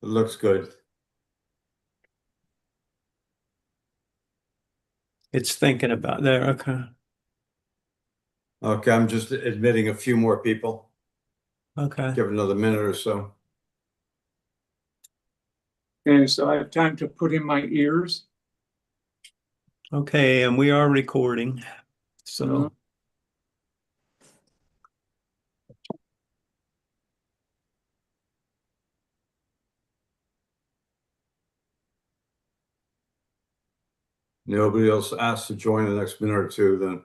It looks good. It's thinking about there. Okay. Okay, I'm just admitting a few more people. Okay. Give it another minute or so. Okay, so I have time to put in my ears. Okay, and we are recording. So Nobody else asked to join the next minute or two, then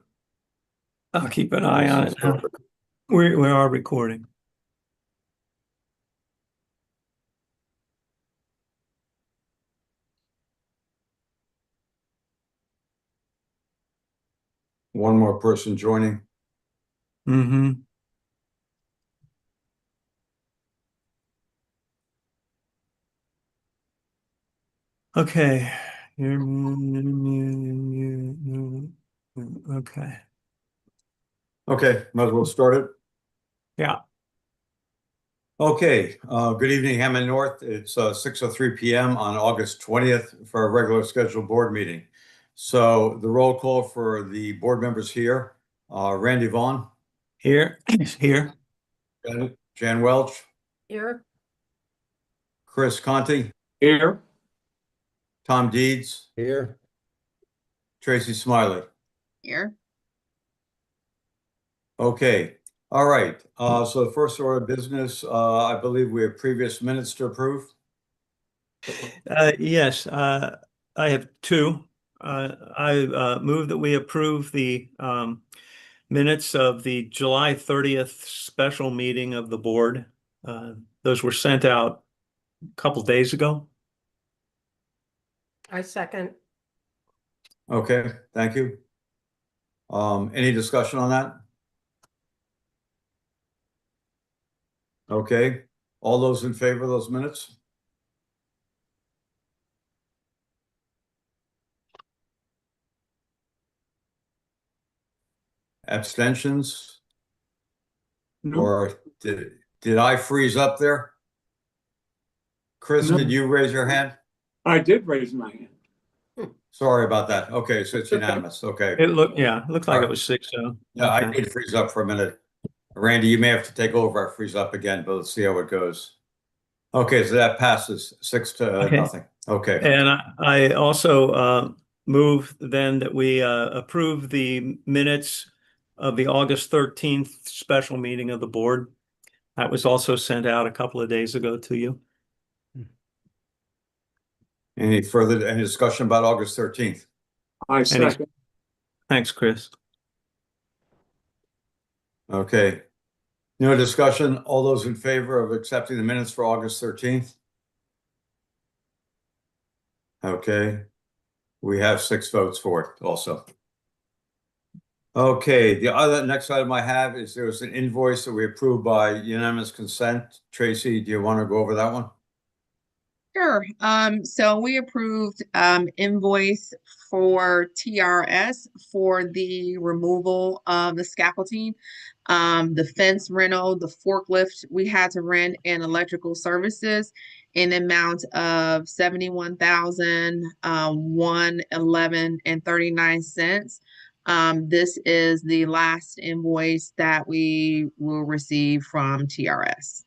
I'll keep an eye on it. We are recording. one more person joining. Mm-hmm. Okay. Okay. Okay, might as well start it. Yeah. Okay, good evening, Hammond North. It's 6:03 p.m. on August 20th for a regular scheduled board meeting. So the roll call for the board members here, Randy Vaughn, Here. Here. Jan Welch, Here. Chris Conti, Here. Tom Deeds, Here. Tracy Smiley. Here. Okay, all right. So the first order of business, I believe we have previous minutes to approve. Yes, I have two. I move that we approve the minutes of the July 30th special meeting of the board. Those were sent out a couple days ago. I second. Okay, thank you. Any discussion on that? Okay, all those in favor of those minutes? Abstentions? No, Or did I freeze up there? Chris, No. did you raise your hand? I did raise my hand. Sorry about that. Okay, so it's unanimous. Okay. It looked like it was 6-0. Yeah, I Okay. did freeze up for a minute. Randy, you may have to take over. I freeze up again, but let's see how it goes. Okay, so that passes 6-0. Okay. And I also move then that we approve the minutes of the August 13th special meeting of the board. That was also sent out a couple of days ago to you. Any discussion about August 13th? I second. Thanks, Chris. Okay. No discussion. All those in favor of accepting the minutes for August 13th? Okay. We have 6 votes for it also. Okay, the other next item I have is there was an invoice that we approved by unanimous consent. Tracy, do you want to go over that one? Sure. So we approved invoice for TRS for the removal of the scaffolding, the fence rental, the forklift we had to rent, and electrical services in the amount of $71,111.39. This is the last invoice that we will receive from TRS.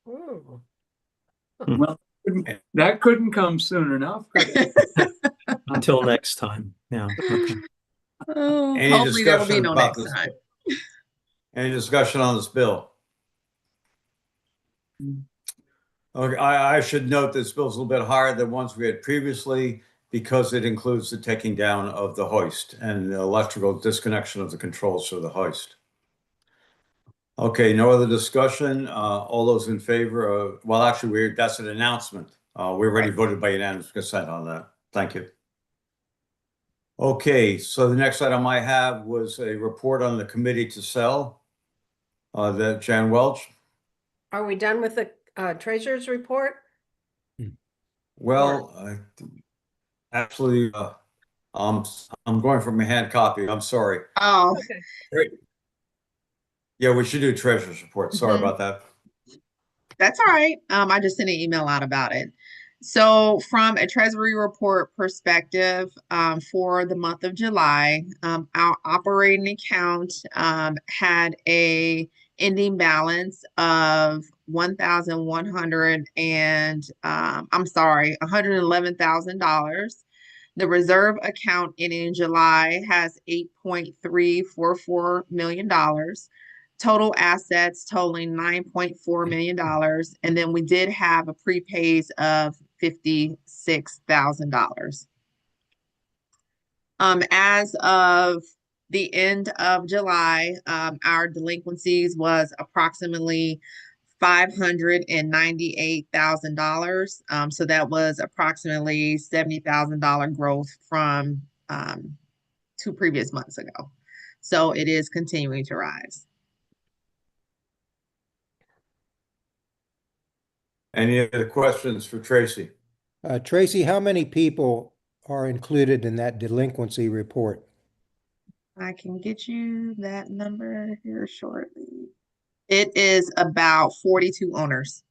Ooh. Well, that couldn't come soon enough, could it? Until next time. Yeah. Okay. Oh, Any hopefully there will be discussion no about next this? time. Any discussion on this bill? Okay, I should note this bill's a little bit higher than ones we had previously because it includes the taking down of the hoist and the electrical disconnection of the controls for the hoist. Okay, no other discussion. All those in favor of, well, actually, that's an announcement. We already voted by unanimous consent on that. Thank you. Okay, so the next item I have was a report on the committee to sell. That Jan Welch. Are we done with the treasurer's report? Well, actually, I'm going from a hand copy. I'm sorry. Oh, Yeah, we should do treasurer's report. Sorry about that. That's all right. I just sent an email out about it. So from a treasury report perspective, for the month of July, our operating account had a ending balance of 1,100 and I'm sorry, $111,000. The reserve account in July has $8.344 million. Total assets totaling $9.4 million. And then we did have a prepays of $56,000. As of the end of July, our delinquencies was approximately $598,000. So that was approximately $70,000 growth from 2 previous months ago. So it is continuing to rise. Any other questions for Tracy? Tracy, how many people are included in that delinquency report? I can get you that number here shortly. It is about 42 owners.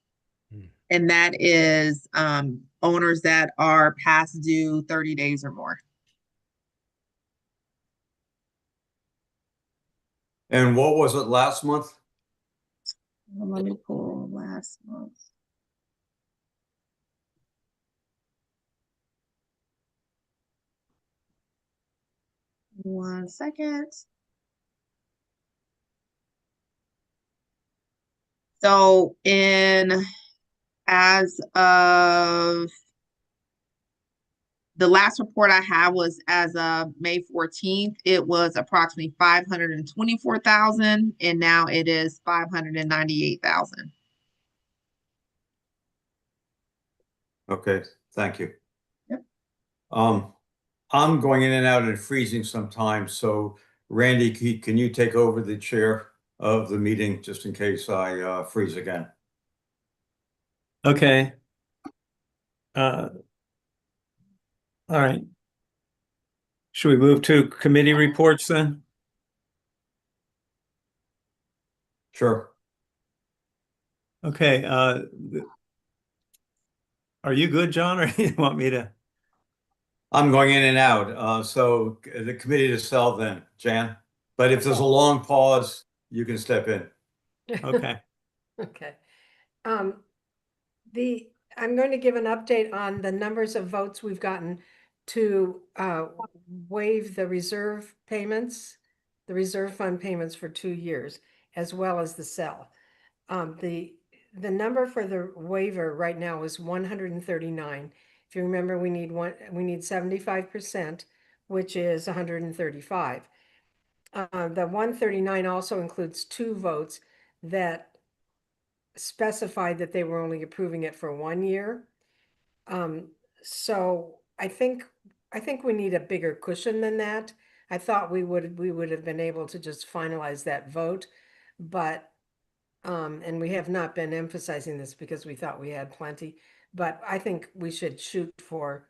Hmm. And that is owners that are past due 30 days or more. And what was it last month? Let me pull last month. One second. So as of the last report I have was as of May 14th, it was approximately 524,000, and now it is 598,000. Okay, thank you. Yep. I'm going in and out and freezing sometimes, so Randy, can you take over the chair of the meeting just in case I freeze again? Okay. All right. Should we move to committee reports then? Sure. Okay, are you good, John, or you want me to? I'm going in and out, so the committee to sell then, Jan. But if there's a long pause, you can step in. Okay. Okay. I'm going to give an update on the numbers of votes we've gotten to waive the reserve payments, the reserve fund payments for 2 years, as well as the sell. The number for the waiver right now is 139. If you remember, we need 75%, which is 135. The 139 also includes 2 votes that specified that they were only approving it for 1 year. So I think we need a bigger cushion than that. I thought we would have been able to just finalize that vote, but and we have not been emphasizing this because we thought we had plenty, but I think we should shoot for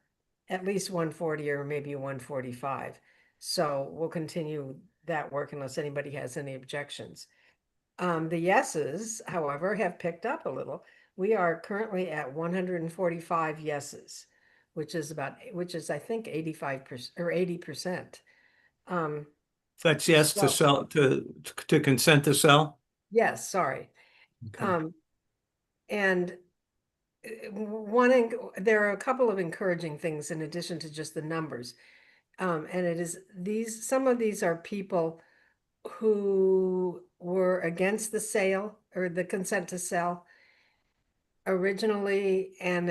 at least 140 or maybe 145. So we'll continue that work unless anybody has any objections. The yeses, however, have picked up a little. We are currently at 145 yeses, which is I think 85% or 80%. That's yes to sell, to consent to sell? Yes, sorry. Okay. And there are a couple of encouraging things in addition to just the numbers. And it is some of these are people who were against the sale or the consent to sell originally and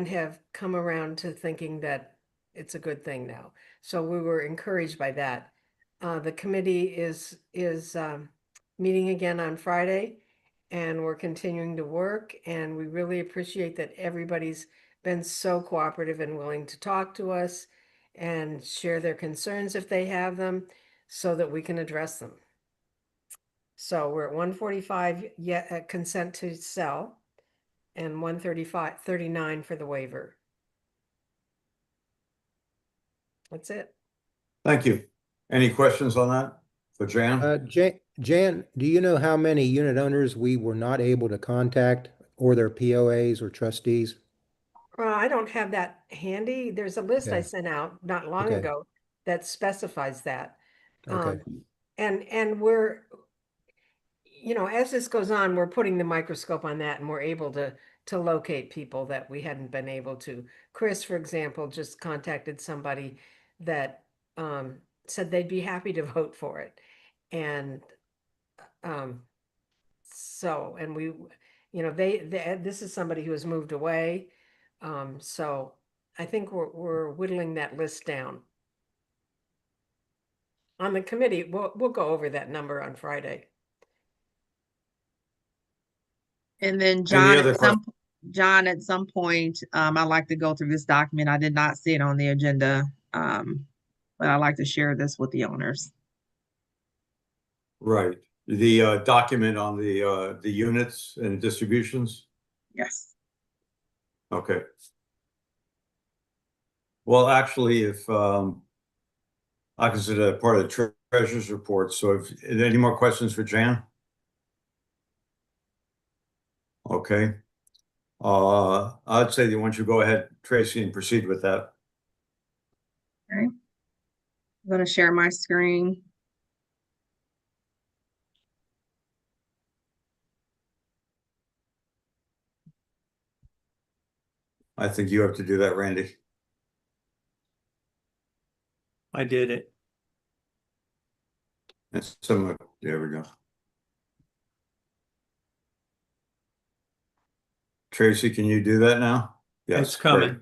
have come around to thinking that it's a good thing now. So we were encouraged by that. The committee is meeting again on Friday, and we're continuing to work, and we really appreciate that everybody's been so cooperative and willing to talk to us and share their concerns if they have them so that we can address them. So we're at 145 consent to sell and 139 for the waiver. That's it. Thank you. Any questions on that for Jan? Jan, do you know how many unit owners we were not able to contact or their POAs or trustees? I don't have that handy. There's a list I Okay. sent out not long Okay. ago that specifies that. Okay. And we're, as this goes on, we're putting the microscope on that and we're able to locate people that we hadn't been able to. Chris, for example, just contacted somebody that said they'd be happy to vote for it. And um, and we, this is somebody who has moved away. So I think we're whittling that list down. On the committee, we'll go over that number on Friday. And then Any John, other John, at some point, I'd like to go through this document. I did not see it on the agenda. But I'd like to share this with the owners. Right. The document on the units and distributions? Yes. Okay. Well, actually, if I consider that part of the treasurer's report, so if any more questions for Jan? Okay. I'd say that once you go ahead, Tracy, and proceed with that. Okay. I'm going to share my screen. I think you have to do that, Randy. I did it. There we go. Tracy, can you do that now? Yes, It's coming. great.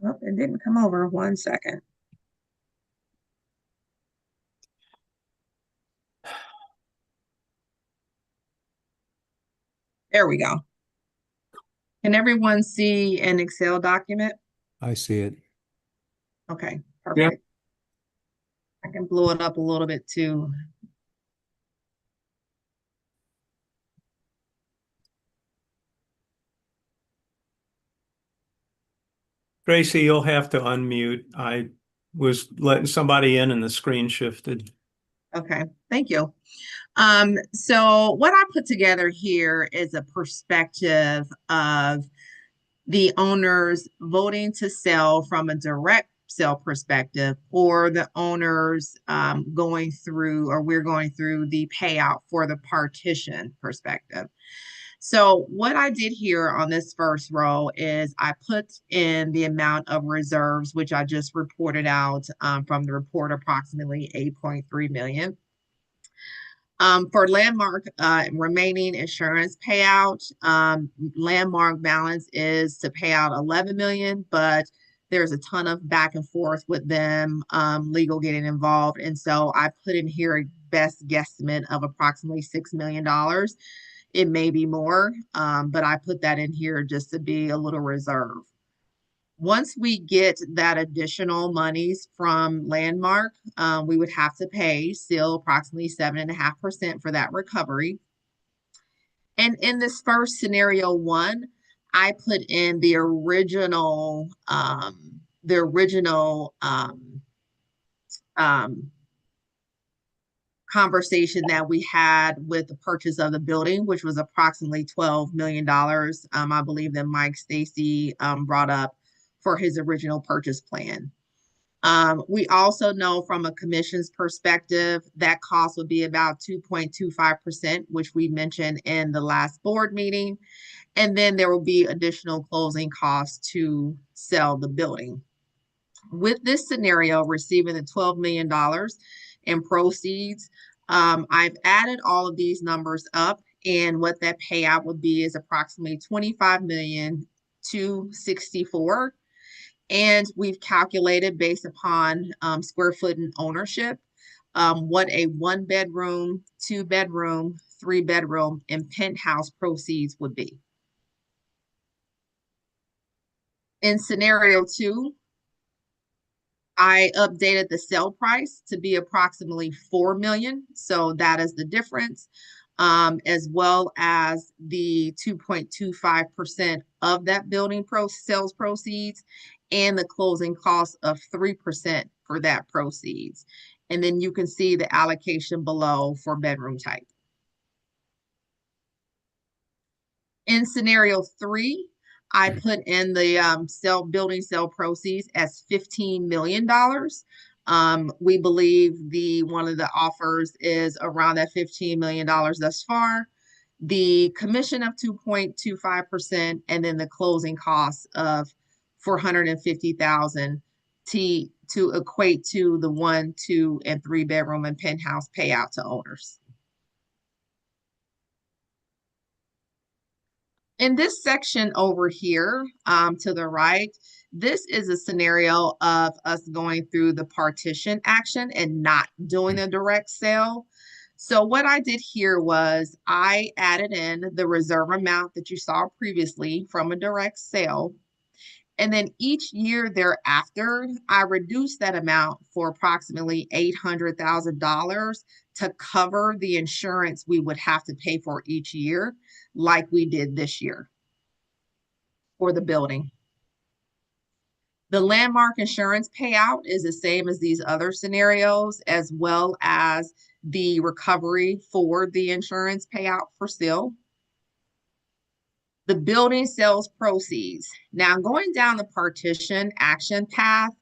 Oh, it didn't come over. 1 second. There we go. Can everyone see an Excel document? I see it. Okay, perfect. I can blow it up a little bit too. Tracy, you'll have to unmute. I was letting somebody in and the screen shifted. Okay, thank you. So what I put together here is a perspective of the owners voting to sell from a direct sale perspective, or the owners going through, or we're going through the payout for the partition perspective. So what I did here on this first row is I put in the amount of reserves, which I just reported out from the report, approximately 8.3 million. For Landmark remaining insurance payout, Landmark balance is to pay out 11 million, but there's a ton of back and forth with them, legal getting involved. And so I put in here a best guesstimate of approximately $6 million. It may be more, but I put that in here just to be a little reserve. Once we get that additional monies from Landmark, we would have to pay still approximately 7.5% for that recovery. And in this first scenario one, I put in the original conversation that we had with the purchase of the building, which was approximately $12 million. I believe that Mike Stacy brought up for his original purchase plan. We also know from a commission's perspective that cost would be about 2.25%, which we mentioned in the last board meeting. And then there will be additional closing costs to sell the building. With this scenario, receiving the $12 million in proceeds, I've added all of these numbers up, and what that payout would be is approximately 25,264,000. And we've calculated based upon square foot and ownership, what a 1-bedroom, 2-bedroom, 3-bedroom, and penthouse proceeds would be. In scenario 2, I updated the sale price to be approximately 4 million. So that is the difference, as well as the 2.25% of that building sales proceeds. and the closing cost of 3% for that proceeds. And then you can see the allocation below for bedroom type. In scenario 3, I put in the building sale proceeds as $15 million. We believe one of the offers is around that $15 million thus far. The commission of 2.25%, and then the closing costs of $450,000 to equate to the 1, 2, and 3 bedroom and penthouse payout to owners. In this section over here, to the right, this is a scenario of us going through the partition action and not doing a direct sale. So what I did here was I added in the reserve amount that you saw previously from a direct sale. And then each year thereafter, I reduced that amount for approximately $800,000 to cover the insurance we would have to pay for each year, like we did this year for the building. The landmark insurance payout is the same as these other scenarios, as well as the recovery for the insurance payout for still. The building sales proceeds. Now, going down the partition action path,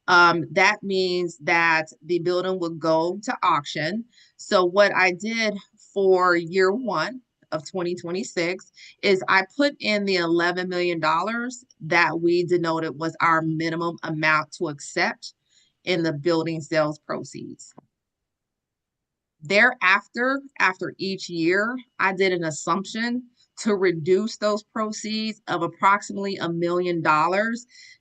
that means that the building will go to auction. So what I did for year 1 of 2026 is I put in the $11 million that we denoted was our minimum amount to accept in the building sales proceeds. Thereafter, after each year, I did an assumption to reduce those proceeds of approximately $1 million,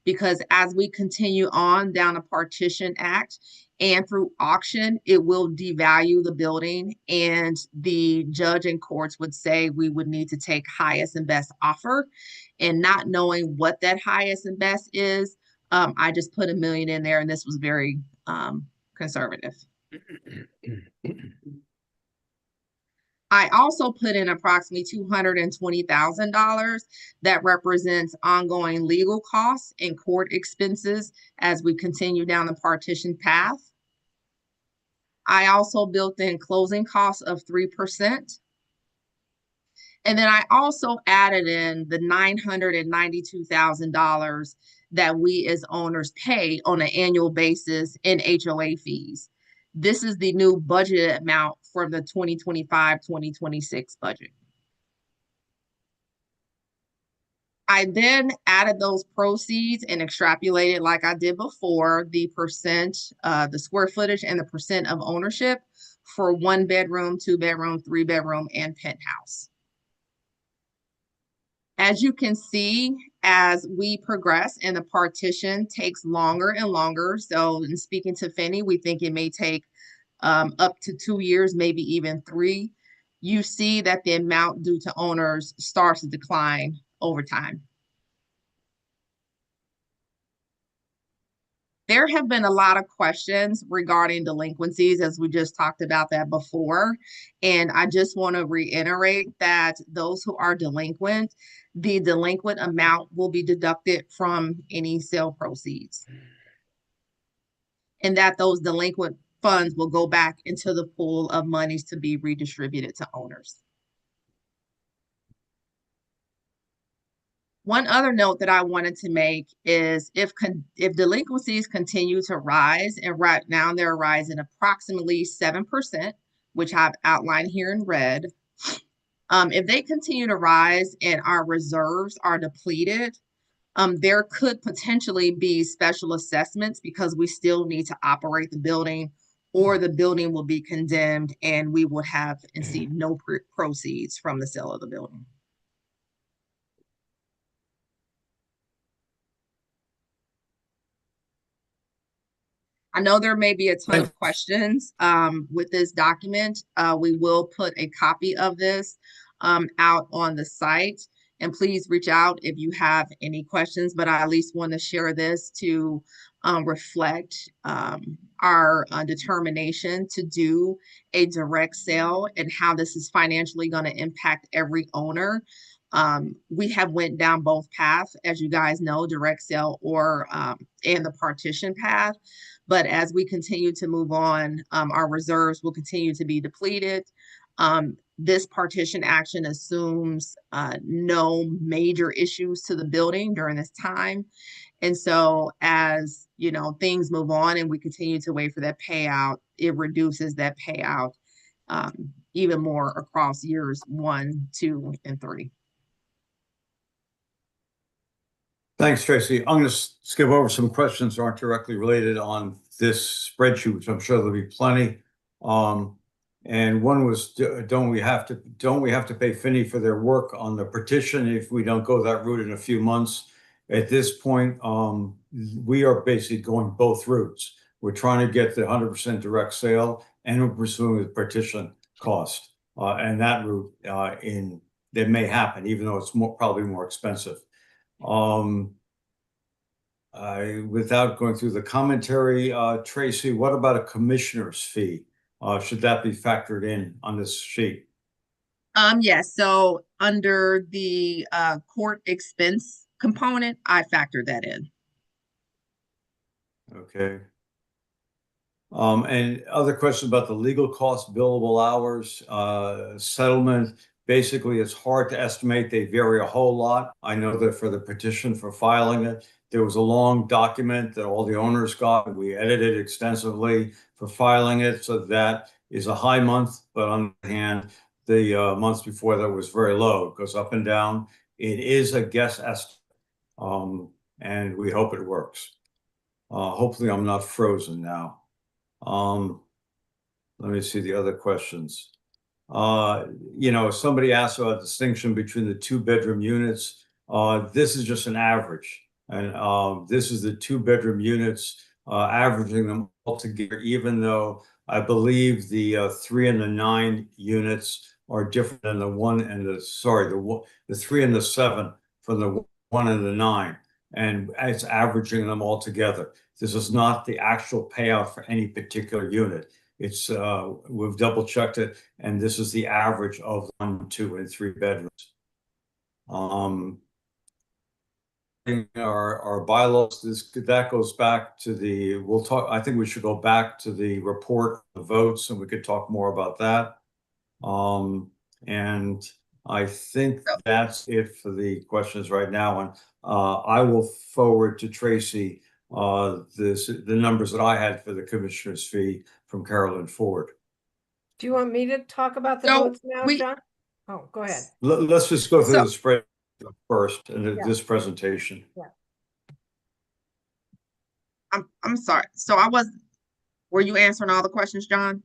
because as we continue on down a partition act and through auction, it will devalue the building, and the judge and courts would say we would need to take highest and best offer. And not knowing what that highest and best is, I just put $1 million in there, and this was very conservative. I also put in approximately $220,000 that represents ongoing legal costs and court expenses as we continue down the partition path. I also built in closing costs of 3%. And then I also added in the $992,000 that we as owners pay on an annual basis in HOA fees. This is the new budget amount for the 2025-2026 budget. I then added those proceeds and extrapolated, like I did before, the percent, the square footage and the percent of ownership for 1 bedroom, 2 bedroom, 3 bedroom, and penthouse. As you can see, as we progress and the partition takes longer and longer, so in speaking to Fanny, we think it may take up to 2 years, maybe even 3. You see that the amount due to owners starts to decline over time. There have been a lot of questions regarding delinquencies, as we just talked about that before. And I just want to reiterate that those who are delinquent, the delinquent amount will be deducted from any sale proceeds. And that those delinquent funds will go back into the pool of monies to be redistributed to owners. One other note that I wanted to make is if delinquencies continue to rise, and right now they're rising approximately 7%, which I've outlined here in red. If they continue to rise and our reserves are depleted, there could potentially be special assessments because we still need to operate the building, or the building will be condemned and we will have and see no proceeds from the sale of the building. I know there may be a ton of questions with this document. We will put a copy of this out on the site, and please reach out if you have any questions, but I at least want to share this to reflect our determination to do a direct sale and how this is financially going to impact every owner. We have went down both paths, as you guys know, direct sale or and the partition path. But as we continue to move on, our reserves will continue to be depleted. This partition action assumes no major issues to the building during this time. And so as you know, things move on and we continue to wait for that payout, it reduces that payout even more across years 1, 2, and 3. Thanks, Tracy. I'm going to skip over some questions that aren't directly related on this spreadsheet, which I'm sure there'll be plenty. And one was, don't we have to pay Finney for their work on the partition if we don't go that route in a few months? At this point, we are basically going both routes. We're trying to get the 100% direct sale, and we're pursuing the partition cost. And that route that may happen, even though it's probably more expensive. Without going through the commentary, Tracy, what about a commissioner's fee? Should that be factored in on this sheet? Yes, so under the court expense component, I factored that in. Okay. And other questions about the legal costs, billable hours, settlement. Basically, it's hard to estimate. They vary a whole lot. I know that for the petition for filing it, there was a long document that all the owners got. We edited extensively for filing it. So that is a high month, but on the other hand, the months before that was very low. It goes up and down. It is a guess estimate, and we hope it works. Hopefully I'm not frozen now. Let me see the other questions. Somebody asked about a distinction between the 2-bedroom units. This is just an average. And this is the 2-bedroom units, averaging them all together, even though I believe the 3 and the 9 units are different than the 3 and the 7 from the 1 and the 9. And it's averaging them all together. This is not the actual payout for any particular unit. It's we've double checked it, and this is the average of 1, 2, and 3 bedrooms. Our bylaws, that goes back to we'll talk. I think we should go back to the report, the votes, and we could talk more about that. And I think that's it for the questions right now. And I will forward to Tracy the numbers that I had for the commissioner's fee from Carolyn Ford. Do you want me to talk about the So votes now, John? Oh, go ahead. Let's just go through So- the spread first and Yeah. this presentation. I'm sorry. So were you answering all the questions, John?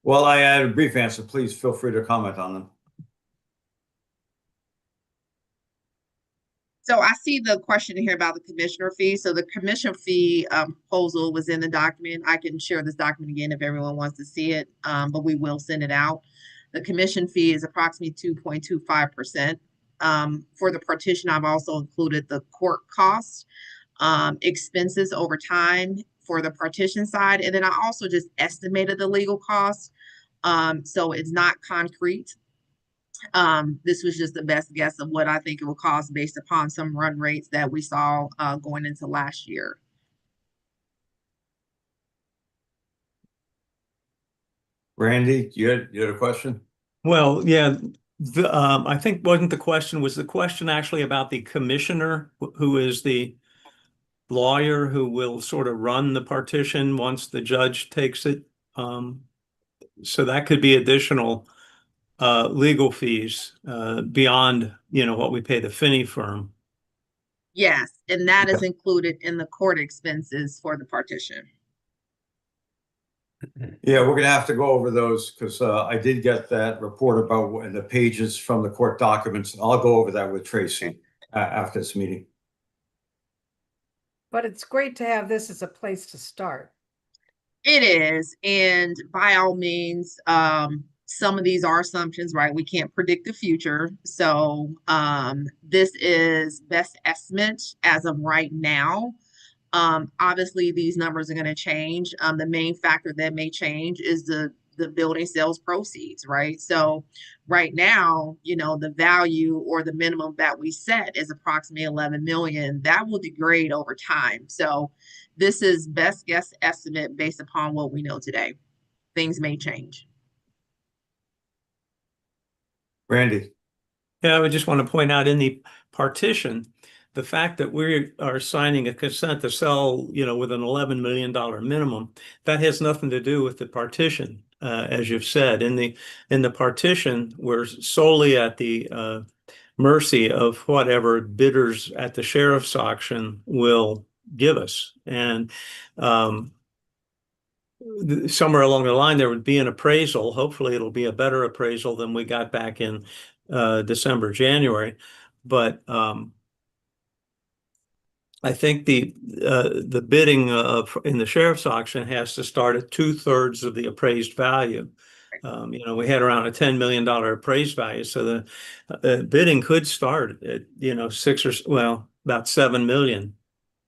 Well, I had a brief answer. Please feel free to comment on them. So I see the question here about the commissioner fee. So the commission fee proposal was in the document. I can share this document again if everyone wants to see it, but we will send it out. The commission fee is approximately 2.25%. For the partition, I've also included the court costs, expenses over time for the partition side. And then I also just estimated the legal costs. So it's not concrete. This was just the best guess of what I think it will cost based upon some run rates that we saw going into last year. Randy, you had a question? Well, yeah, I think was the question actually about the commissioner who is the lawyer who will sort of run the partition once the judge takes it? So that could be additional legal fees beyond, what we pay the Finney firm. Yes, and that is included in the court expenses for the partition. Yeah, we're gonna have to go over those because I did get that report about the pages from the court documents. I'll go over that with Tracy after this meeting. But it's great to have this as a place to start. It is, and by all means, some of these are assumptions, right? We can't predict the future. So this is best estimate as of right now. Obviously, these numbers are going to change. The main factor that may change is the the building sales proceeds, right? So right now, you know, the value or the minimum that we set is approximately 11 million. That will degrade over time. So this is best guess estimate based upon what we know today. Things may change. Randy, Yeah, I would just want to point out in the partition, the fact that we are signing a consent to sell, you know, with an $11 million minimum, that has nothing to do with the partition, as you've said. In the partition, we're solely at the mercy of whatever bidders at the sheriff's auction will give us. And somewhere along the line, there would be an appraisal. Hopefully, it'll be a better appraisal than we got back in December, January. But I think the bidding in the sheriff's auction has to start at 2/3 of the appraised value. You know, we had around a $10 million appraised value, so the bidding could start at, you know, about 7 million.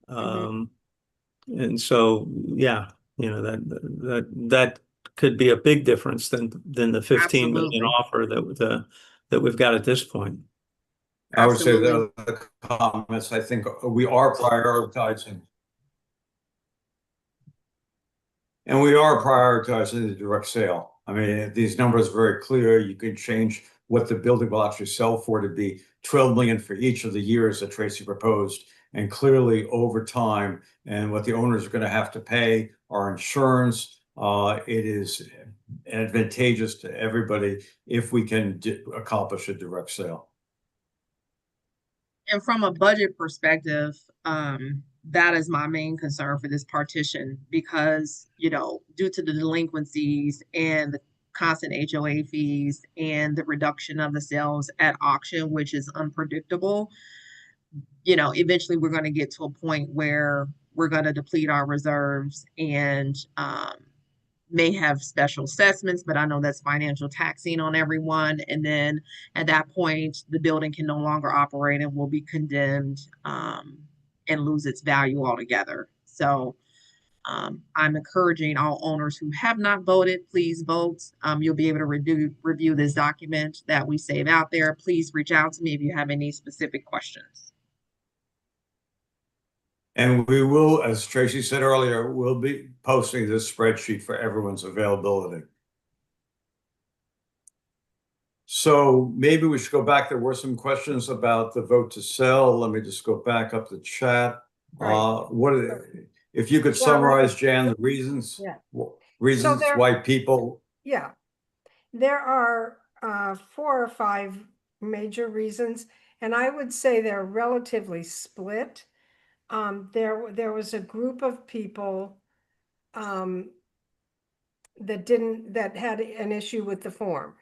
And so, yeah, you know, that could be a big difference than the 15 million Absolutely. offer that we've got at this point. I would say Absolutely. the other comments, I think we are prioritizing. And we are prioritizing the direct sale. I mean, these numbers are very clear. You can change what the building will actually sell for to be 12 million for each of the years that Tracy proposed. And clearly over time, and what the owners are going to have to pay, our insurance, it is advantageous to everybody if we can accomplish a direct sale. And from a budget perspective, that is my main concern for this partition because, you know, due to the delinquencies and the constant HOA fees and the reduction of the sales at auction, which is unpredictable, you know, eventually we're going to get to a point where we're going to deplete our reserves and may have special assessments, but I know that's financial taxing on everyone. And then at that point, the building can no longer operate and will be condemned and lose its value altogether. So I'm encouraging all owners who have not voted, please vote. You'll be able to review this document that we save out there. Please reach out to me if you have any specific questions. And we will, as Tracy said earlier, we'll be posting this spreadsheet for everyone's availability. So maybe we should go back. There were some questions about the vote to sell. Let me just go back up the chat. Right. If you could summarize, Jan, the reasons, Yeah. reasons there- why people. Yeah, there are 4 or 5 major reasons, and I would say they're relatively split. There was a group of people that had an issue with the form,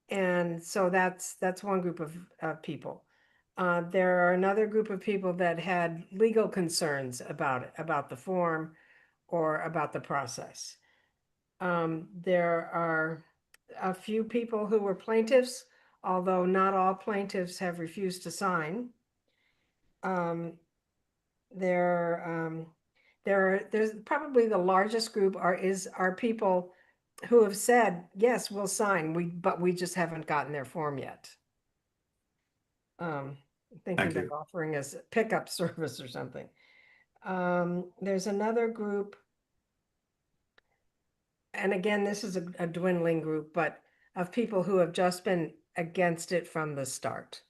and so that's one group of people. There are another group of people that had legal concerns about the form or about the process. There are a few people who were plaintiffs, although not all plaintiffs have refused to sign. There's probably the largest group are people who have said, yes, we'll sign, but we just haven't gotten their form yet. Thinking they're offering us a pickup service or something. There's another group, and again, this is a dwindling group, but of people who have just been against it from the start.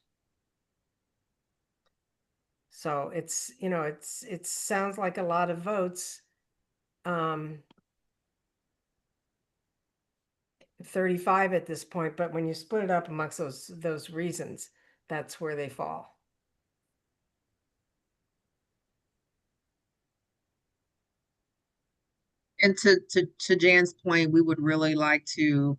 So it's, you know, it sounds like a lot of votes. 35 at this point, but when you split it up amongst those reasons, that's where they fall. And to Jan's point, we would really like to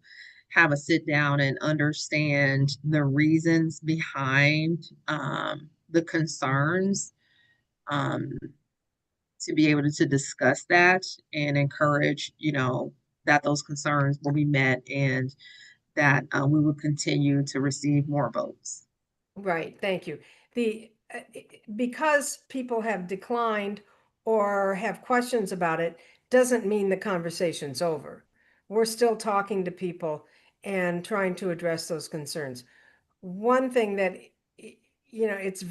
have a sit down and understand the reasons behind the concerns, to be able to discuss that and encourage, you know, that those concerns will be met and that we will continue to receive more votes. Right, thank you. Because people have declined or have questions about it, doesn't mean the conversation's over. we're still talking to people and trying to address those concerns. One thing that, it's,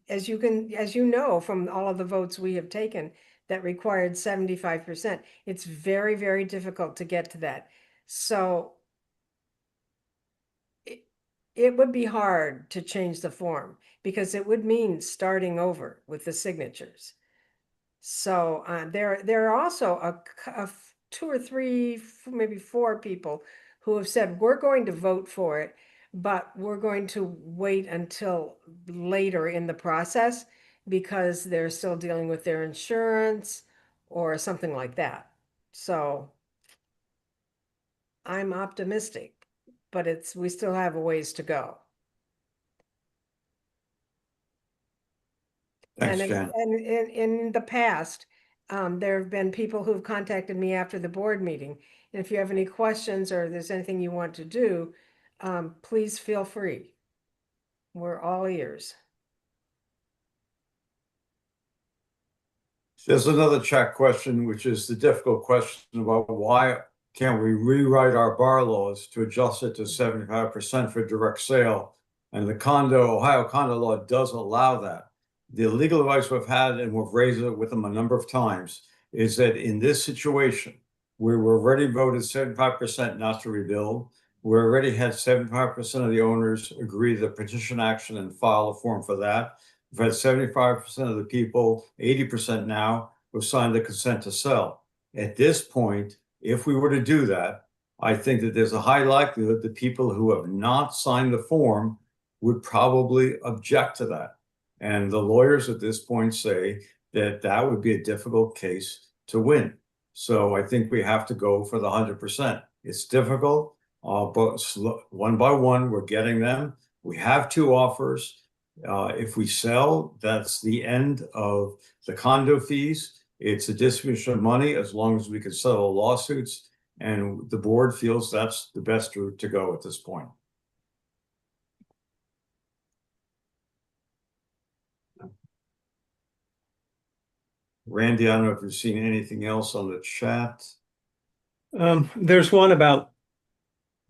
as you know, from all of the votes we have taken that required 75%, it's very, very difficult to get to that. So it would be hard to change the form because it would mean starting over with the signatures. So there are also two or three, maybe four people who have said, we're going to vote for it, but we're going to wait until later in the process because they're still dealing with their insurance or something like that. So I'm optimistic, but we still have a ways to go. Thanks, And Jan. in the past, there have been people who've contacted me after the board meeting. And if you have any questions or there's anything you want to do, please feel free. We're all ears. There's another chat question, which is the difficult question about why can't we rewrite our bar laws to adjust it to 75% for direct sale? And the Ohio condo law does allow that. The legal advice we've had, and we've raised it with them a number of times, is that in this situation, where we've already voted 75% not to rebuild, we already had 75% of the owners agree to the petition action and file a form for that. We've had 75% of the people, 80% now, who signed the consent to sell. At this point, if we were to do that, I think that there's a high likelihood the people who have not signed the form would probably object to that. And the lawyers at this point say that that would be a difficult case to win. So I think we have to go for the 100%. It's difficult, but one by one, we're getting them. We have two offers. If we sell, that's the end of the condo fees. It's a distribution of money as long as we can settle lawsuits. And the board feels that's the best route to go at this point. Randy, I don't know if you've seen anything else on the chat. There's one about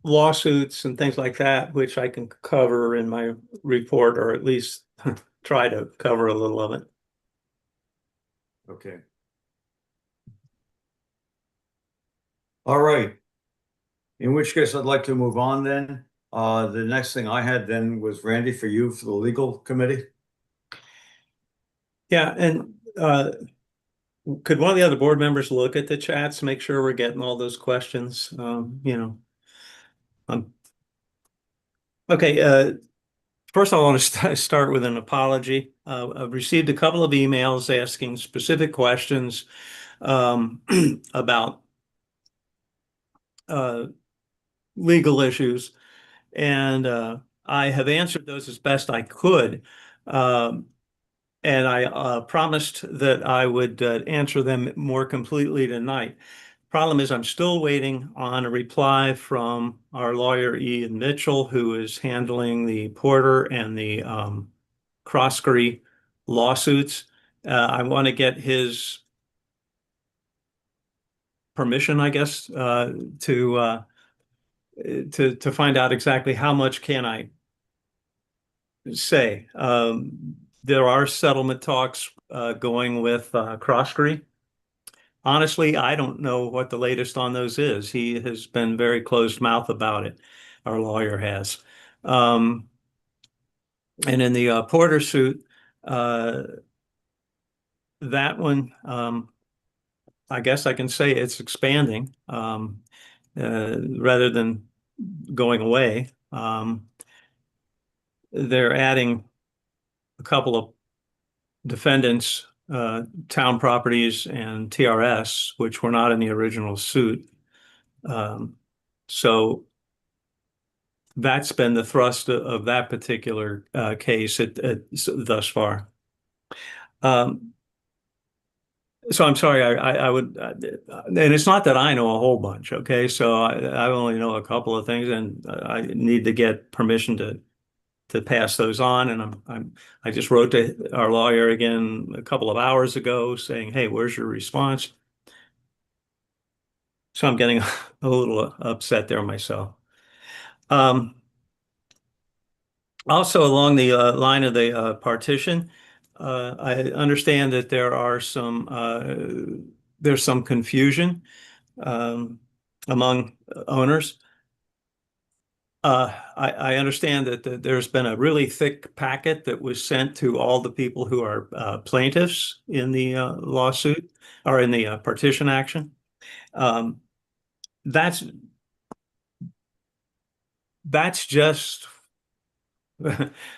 lawsuits and things like that, which I can cover in my report, or at least try to cover a little of it. Okay. All right. In which case, I'd like to move on then. The next thing I had then was Randy, for you, for the legal committee. Yeah, and could one of the other board members look at the chats, make sure we're getting all those questions? Okay. First, I want to start with an apology. I've received a couple of emails asking specific questions about legal issues, and I have answered those as best I could. And I promised that I would answer them more completely tonight. Problem is, I'm still waiting on a reply from our lawyer, Ian Mitchell, who is handling the Porter and the Croskery lawsuits. I want to get his permission, I guess, to find out exactly how much can I say. There are settlement talks going with Croskery. Honestly, I don't know what the latest on those is. He has been very closed mouth about it. Our lawyer has. And in the Porter suit, that one, I guess I can say it's expanding rather than going away. They're adding a couple of defendants, Town Properties and TRS, which were not in the original suit. So that's been the thrust of that particular case thus far. So I'm sorry, I would, and it's not that I know a whole bunch, okay? So I only know a couple of things, and I need to get permission to pass those on. And I just wrote to our lawyer again a couple of hours ago saying, hey, where's your response? So I'm getting a little upset there myself. Um, Also, along the line of the partition, I understand that there's some confusion among owners. I understand that there's been a really thick packet that was sent to all the people who are plaintiffs in the lawsuit or in the partition action. Um, that's just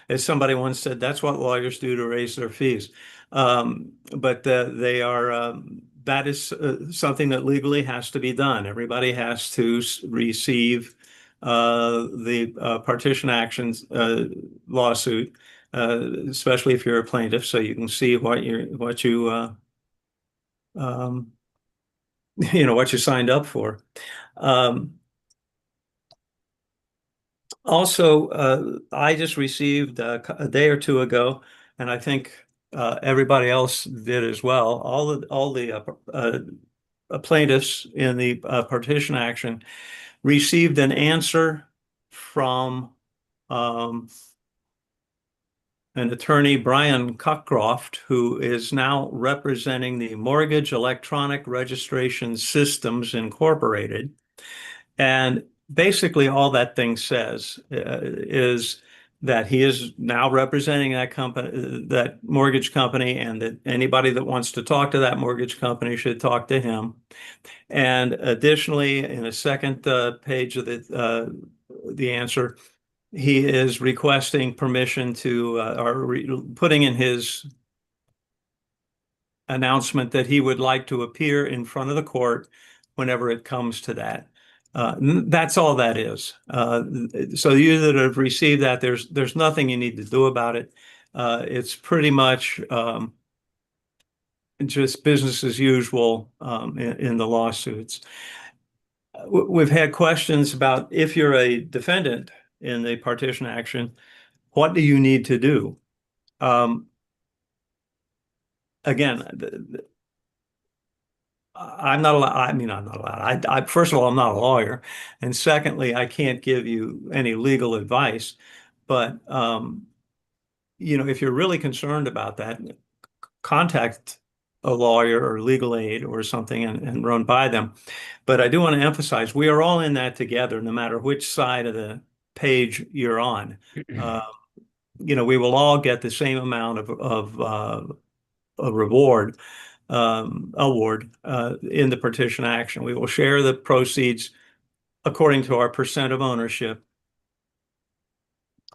as somebody once said, that's what lawyers do to raise their fees. But they are that is something that legally has to be done. Everybody has to receive the partition actions lawsuit, especially if you're a plaintiff, so you can see what you um, what you signed up for. Also, I just received a day or two ago, and I think everybody else did as well. All the plaintiffs in the partition action received an answer from um, an attorney, Brian Cockcroft, who is now representing the Mortgage Electronic Registration Systems Incorporated. And basically, all that thing says is that he is now representing that company, that mortgage company, and that anybody that wants to talk to that mortgage company should talk to him. And additionally, in a second page of the answer, he is requesting permission to, putting in his announcement that he would like to appear in front of the court whenever it comes to that. That's all that is. So you that have received that, there's nothing you need to do about it. It's pretty much just business as usual in the lawsuits. We've had questions about if you're a defendant in the partition action, what do you need to do? Again, I'm not allowed. I mean, I'm not allowed. First of all, I'm not a lawyer, and secondly, I can't give you any legal advice. But if you're really concerned about that, contact a lawyer or legal aid or something and run by them. But I do want to emphasize we are all in that together, no matter which side of the page you're on. We will all get the same amount of a reward. Award in the partition action. We will share the proceeds according to our percent of ownership,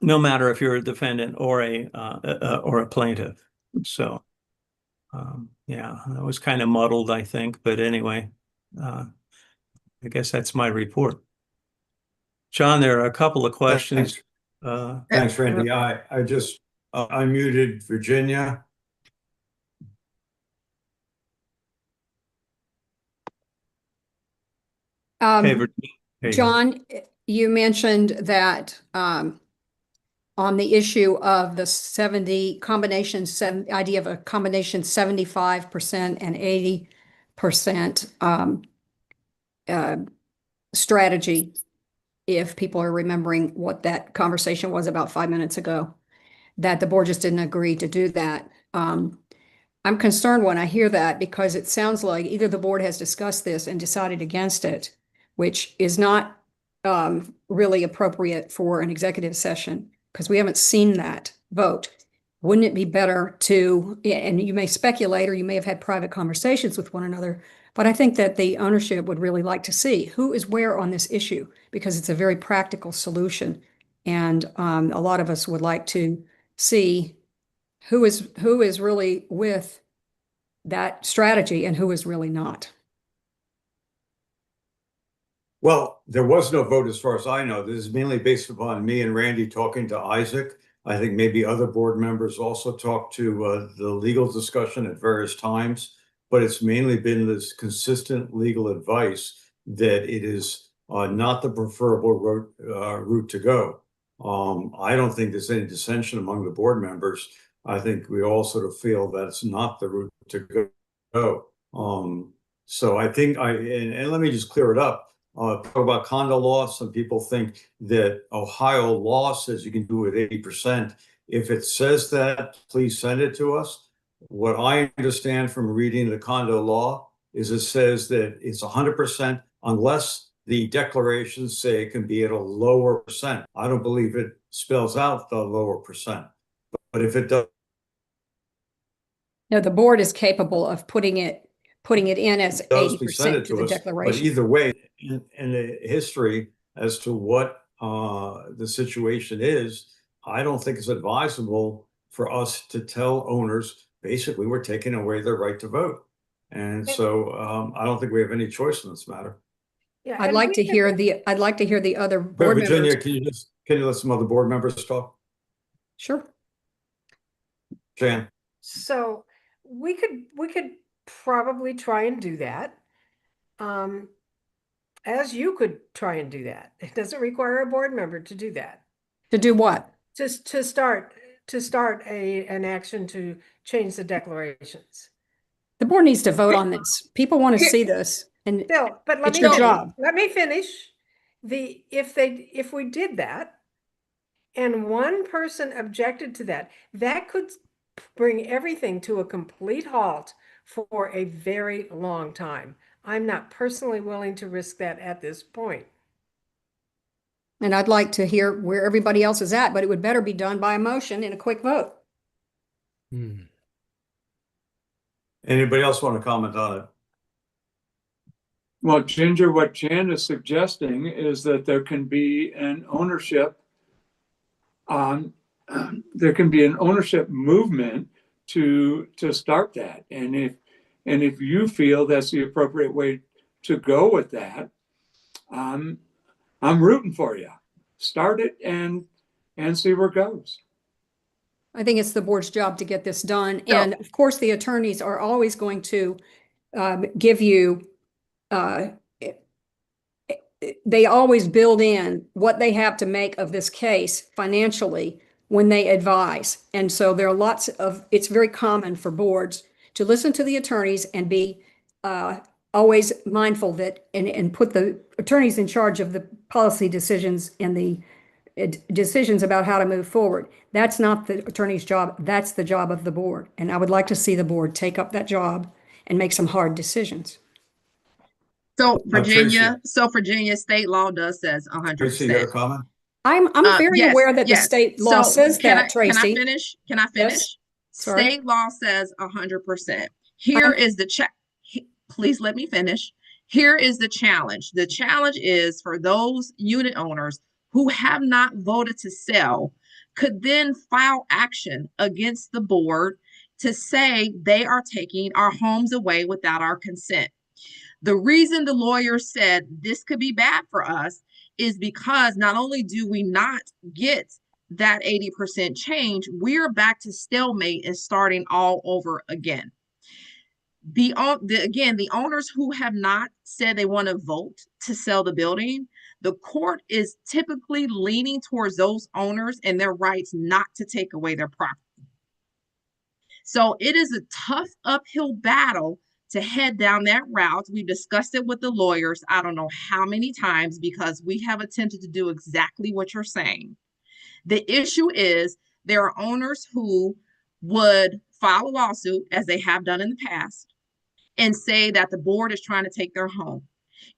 no matter if you're a defendant or a plaintiff. So, yeah, that was kind of muddled, I think, but anyway, I guess that's my report. John, there are a couple of questions. Thanks, Randy. I just unmuted Virginia. Hey, Virginia. There you go. John, you mentioned that on the issue of the idea of a combination 75% and 80% strategy, if people are remembering what that conversation was about 5 minutes ago, that the board just didn't agree to do that. I'm concerned when I hear that because it sounds like either the board has discussed this and decided against it, which is not really appropriate for an executive session because we haven't seen that vote. Wouldn't it be better to, and you may speculate or you may have had private conversations with one another, but I think that the ownership would really like to see who is where on this issue because it's a very practical solution. And a lot of us would like to see who is really with that strategy and who is really not. Well, there was no vote as far as I know. This is mainly based upon me and Randy talking to Isaac. I think maybe other board members also talked to the legal discussion at various times, but it's mainly been this consistent legal advice that it is not the preferable route to go. I don't think there's any dissension among the board members. I think we all sort of feel that's not the route to go. So I think and let me just clear it up. Talk about condo law. Some people think that Ohio law says you can do it 80%. If it says that, please send it to us. What I understand from reading the condo law is it says that it's 100% unless the declarations say it can be at a lower percent. I don't believe it spells out the lower percent. But if it does, No, the board is capable of putting it in as does, please send 80% it to the to us. But declaration. either way, in the history as to what the situation is, I don't think it's advisable for us to tell owners, basically, we're taking away their right to vote. And so I don't think we have any choice in this matter. Yeah, I'd and like we to could- hear the other But board Virginia, members. can you let some other board members talk? Sure. Jan? So we could probably try and do that. As you could try and do that. It doesn't require a board member to do that. To do what? Just to start an action to change the declarations. The board needs to vote on this. People want to Here- see this, and Still, but let it's me your finish. job. Let me finish. If we did that and one person objected to that, that could bring everything to a complete halt for a very long time. I'm not personally willing to risk that at this point. and I'd like to hear where everybody else is at, but it would better be done by a motion in a quick vote. Anybody else want to comment on it? Well, Ginger, what Jan is suggesting is that there can be an ownership there can be an ownership movement to start that. And if you feel that's the appropriate way to go with that, I'm rooting for you. Start it and see where it goes. I think it's the board's job to get this done. And of course, the attorneys are always going to give you, they always build in what they have to make of this case financially when they advise. And so there are lots of, it's very common for boards to listen to the attorneys and be always mindful that, and put the attorneys in charge of the policy decisions and the decisions about how to move forward. That's not the attorney's job. That's the job of the board. And I would like to see the board take up that job and make some hard decisions. So Tracy. Virginia state law does says Tracy, you got a 100%. comment? I'm very Yes, aware that the yes. state law So says can that, I Tracy. finish? Can I finish? Yes. Sorry. State law says 100%. Here is the check. Please let me finish. Here is the challenge. The challenge is for those unit owners who have not voted to sell could then file action against the board to say they are taking our homes away without our consent. The reason the lawyer said this could be bad for us is because not only do we not get that 80% change, we're back to stalemate and starting all over again. The owners who have not said they want to vote to sell the building, the court is typically leaning towards those owners and their rights not to take away their property. So it is a tough uphill battle to head down that route. We've discussed it with the lawyers, I don't know how many times, because we have attempted to do exactly what you're saying. The issue is there are owners who would file a lawsuit, as they have done in the past, and say that the board is trying to take their home.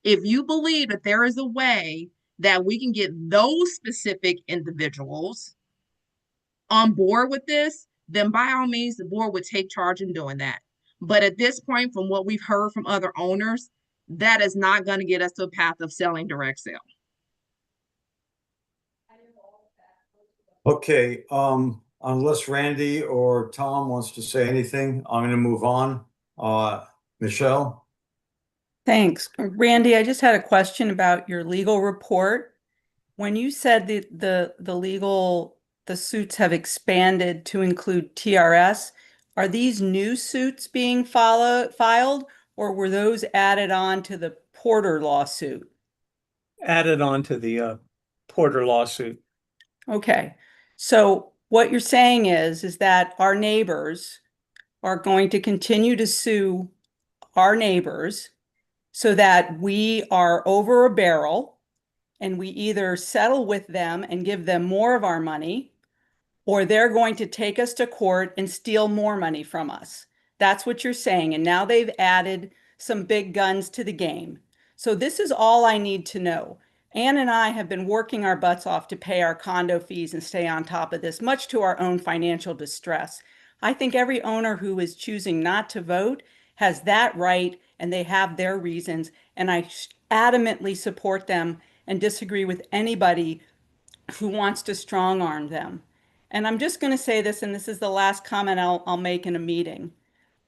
If you believe that there is a way that we can get those specific individuals on board with this, then by all means, the board would take charge in doing that. But at this point, from what we've heard from other owners, that is not going to get us to a path of selling direct sale. Okay, unless Randy or Tom wants to say anything, I'm going to move on. Michelle? Thanks. Randy, I just had a question about your legal report. When you said the suits have expanded to include TRS, are these new suits being filed, or were those added on to the Porter lawsuit? Added on to the Porter lawsuit. Okay. So what you're saying is that our neighbors are going to continue to sue our neighbors so that we are over a barrel and we either settle with them and give them more of our money, or they're going to take us to court and steal more money from us. That's what you're saying. And now they've added some big guns to the game. So this is all I need to know. Ann and I have been working our butts off to pay our condo fees and stay on top of this, much to our own financial distress. I think every owner who is choosing not to vote has that right, and they have their reasons. And I adamantly support them and disagree with anybody who wants to strong arm them. And I'm just going to say this, and this is the last comment I'll make in a meeting.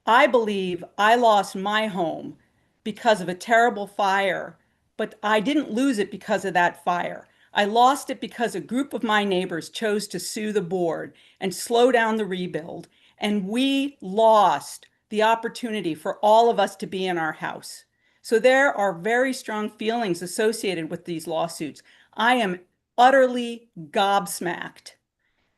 I believe I lost my home because of a terrible fire, but I didn't lose it because of that fire. I lost it because a group of my neighbors chose to sue the board and slow down the rebuild, and we lost the opportunity for all of us to be in our house. So there are very strong feelings associated with these lawsuits. I am utterly gobsmacked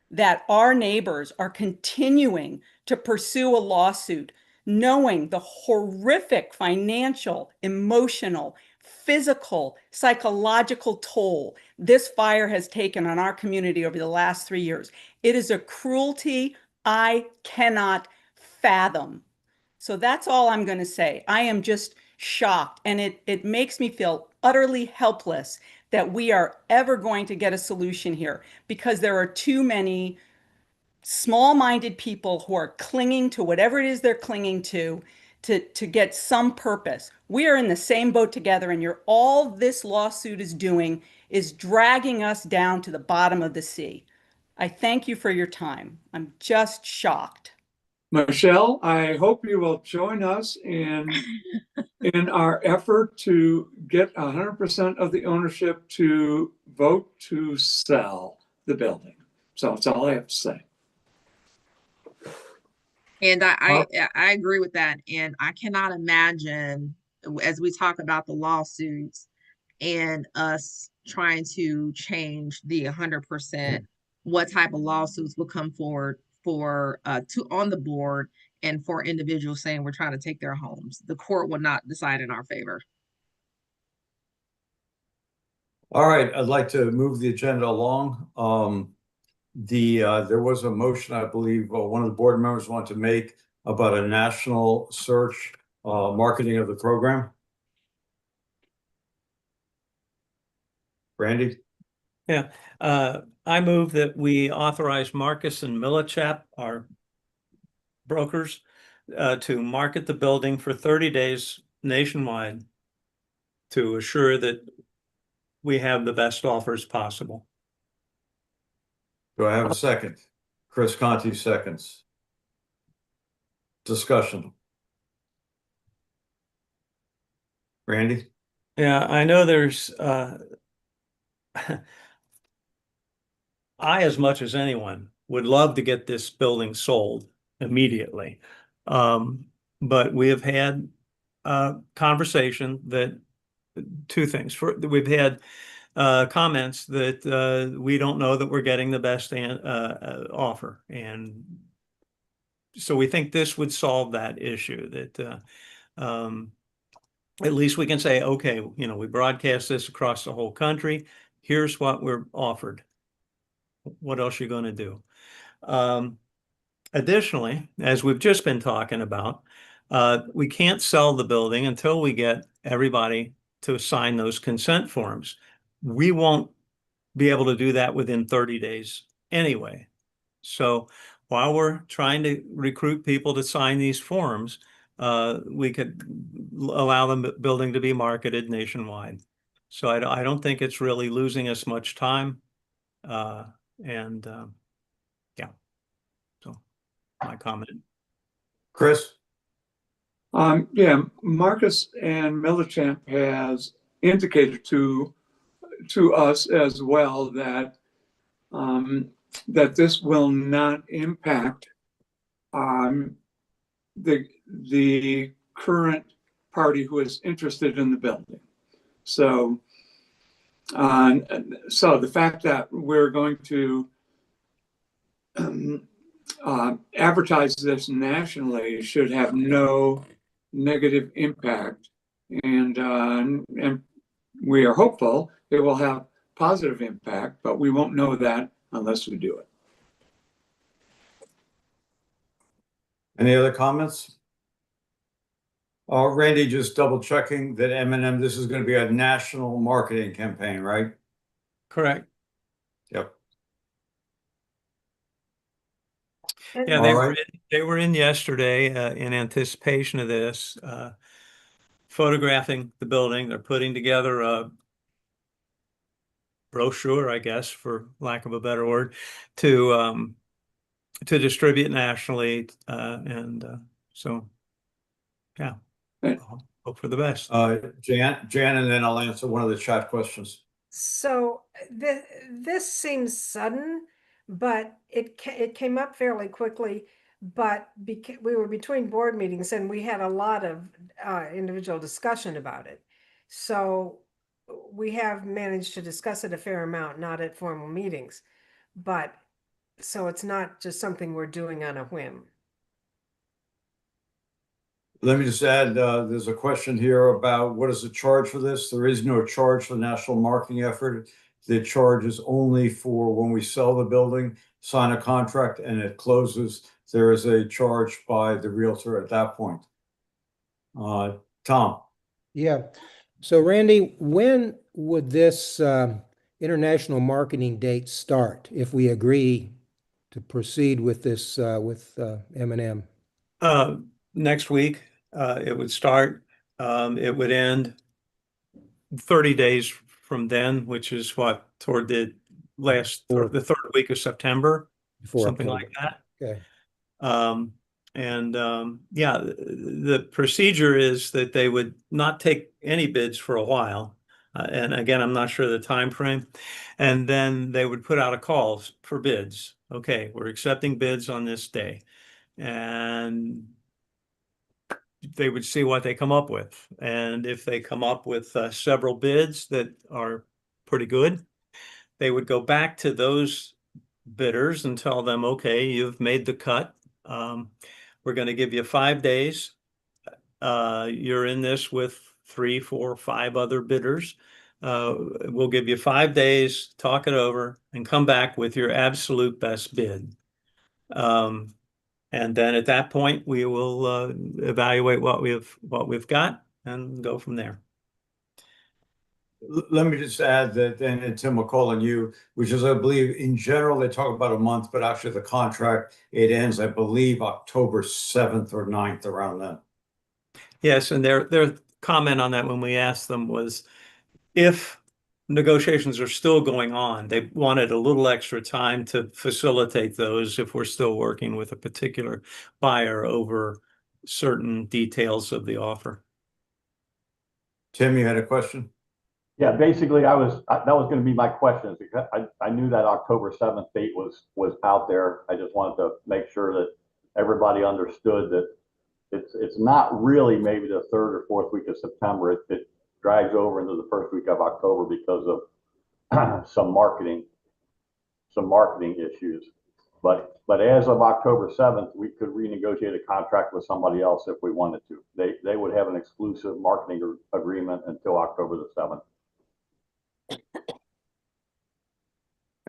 that our neighbors are continuing to pursue a lawsuit, knowing the horrific financial, emotional, physical, psychological toll this fire has taken on our community over the last 3 years. It is a cruelty I cannot fathom. So that's all I'm going to say. I am just shocked, and it makes me feel utterly helpless that we are ever going to get a solution here, because there are too many small-minded people who are clinging to whatever it is they're clinging to get some purpose. We are in the same boat together, and all this lawsuit is doing is dragging us down to the bottom of the sea. I thank you for your time. I'm just shocked. Michelle, I hope you will join us in our effort to get 100% of the ownership to vote to sell the building. So that's all I have to say. And I agree with that. And I cannot imagine, as we talk about the lawsuits and us trying to change the 100%, what type of lawsuits will come forward for on the board and for individuals saying we're trying to take their homes. The court will not decide in our favor. All right, I'd like to move the agenda along. There was a motion, I believe, one of the board members wanted to make about a national search marketing of the program. Randy? Yeah, I move that we authorize Marcus and Millichap, our brokers, to market the building for 30 days nationwide to assure that we have the best offers possible. Do I have a second? Chris Conti seconds. Discussion. Randy? Yeah, I know there's I, as much as anyone, would love to get this building sold immediately. But we have had a conversation that two things. We've had comments that we don't know that we're getting the best offer. And so we think this would solve that issue, that at least we can say, okay, we broadcast this across the whole country. Here's what we're offered. What else are you going to do? Additionally, as we've just been talking about, we can't sell the building until we get everybody to sign those consent forms. We won't be able to do that within 30 days anyway. So while we're trying to recruit people to sign these forms, we could allow the building to be marketed nationwide. So I don't think it's really losing us much time. Yeah, so my comment. Chris? Yeah, Marcus and Millichap has indicated to us as well that that this will not impact the current party who is interested in the building. So the fact that we're going to advertise this nationally should have no negative impact and we are hopeful it will have positive impact, but we won't know that unless we do it. Any other comments? Randy, just double checking that M&M, this is going to be a national marketing campaign, right? Correct. Yep. Yeah, All right. they were in yesterday in anticipation of this, photographing the building. They're putting together a brochure, I guess, for lack of a better word, to distribute nationally, and so yeah, Right. I'll hope for the best. Jan, and then I'll answer one of the chat questions. So this seems sudden, but it came up fairly quickly. But we were between board meetings and we had a lot of individual discussion about it. So we have managed to discuss it a fair amount, not at formal meetings, but so it's not just something we're doing on a whim. Let me just add, there's a question here about what is the charge for this? There is no charge for the national marketing effort. The charge is only for when we sell the building, sign a contract, and it closes. There is a charge by the realtor at that point. Tom? Yeah. So Randy, when would this international marketing date start if we agree to proceed with this with M&M? Next week, it would start. It would end 30 days from then, which is what, toward the the third week of September, Before something October. like that. Okay. Yeah, the procedure is that they would not take any bids for a while. And again, I'm not sure the time frame. And then they would put out a call for bids. Okay, we're accepting bids on this day. And they would see what they come up with. And if they come up with several bids that are pretty good, they would go back to those bidders and tell them, okay, you've made the cut. We're going to give you 5 days. You're in this with 3, 4, 5 other bidders. We'll give you 5 days, talk it over, and come back with your absolute best bid. And then at that point, we will evaluate what we've got and go from there. Let me just add that then, and Tim will call on you, which is, I believe, in general, they talk about a month, but actually the contract, it ends, I believe, October 7th or 9th, around then. Yes, and their comment on that when we asked them was, if negotiations are still going on, they wanted a little extra time to facilitate those if we're still working with a particular buyer over certain details of the offer. Tim, you had a question? Yeah, basically, that was going to be my question, because I knew that October 7th date was out there. I just wanted to make sure that everybody understood that it's not really maybe the 3rd or 4th week of September. It drags over into the 1st week of October because of some marketing issues. But as of October 7th, we could renegotiate a contract with somebody else if we wanted to. They would have an exclusive marketing agreement until October the 7th.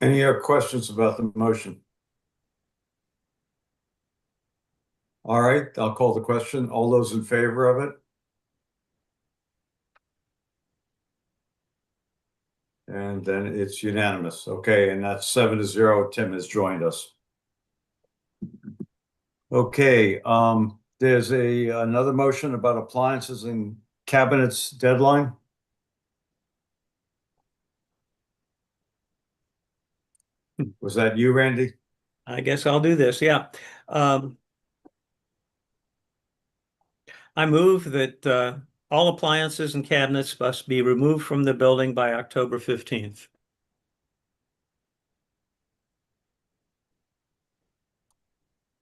Any other questions about the motion? All right, I'll call the question. All those in favor of it? And then it's unanimous. Okay, and that's 7-0. Tim has joined us. Okay, there's another motion about appliances and cabinets deadline. Was that you, Randy? I guess I'll do this. Yeah. I move that all appliances and cabinets must be removed from the building by October 15th.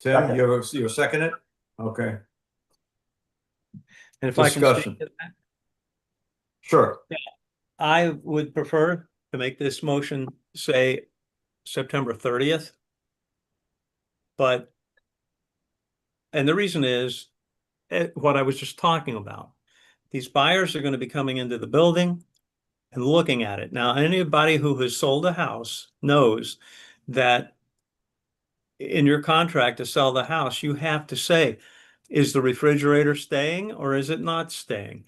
Tim, you second it? Okay. And if I can Discussion. speak to that, Sure. I would prefer to make this motion say September 30th. And the reason is what I was just talking about. These buyers are going to be coming into the building and looking at it. Now, anybody who has sold a house knows that in your contract to sell the house, you have to say, is the refrigerator staying or is it not staying?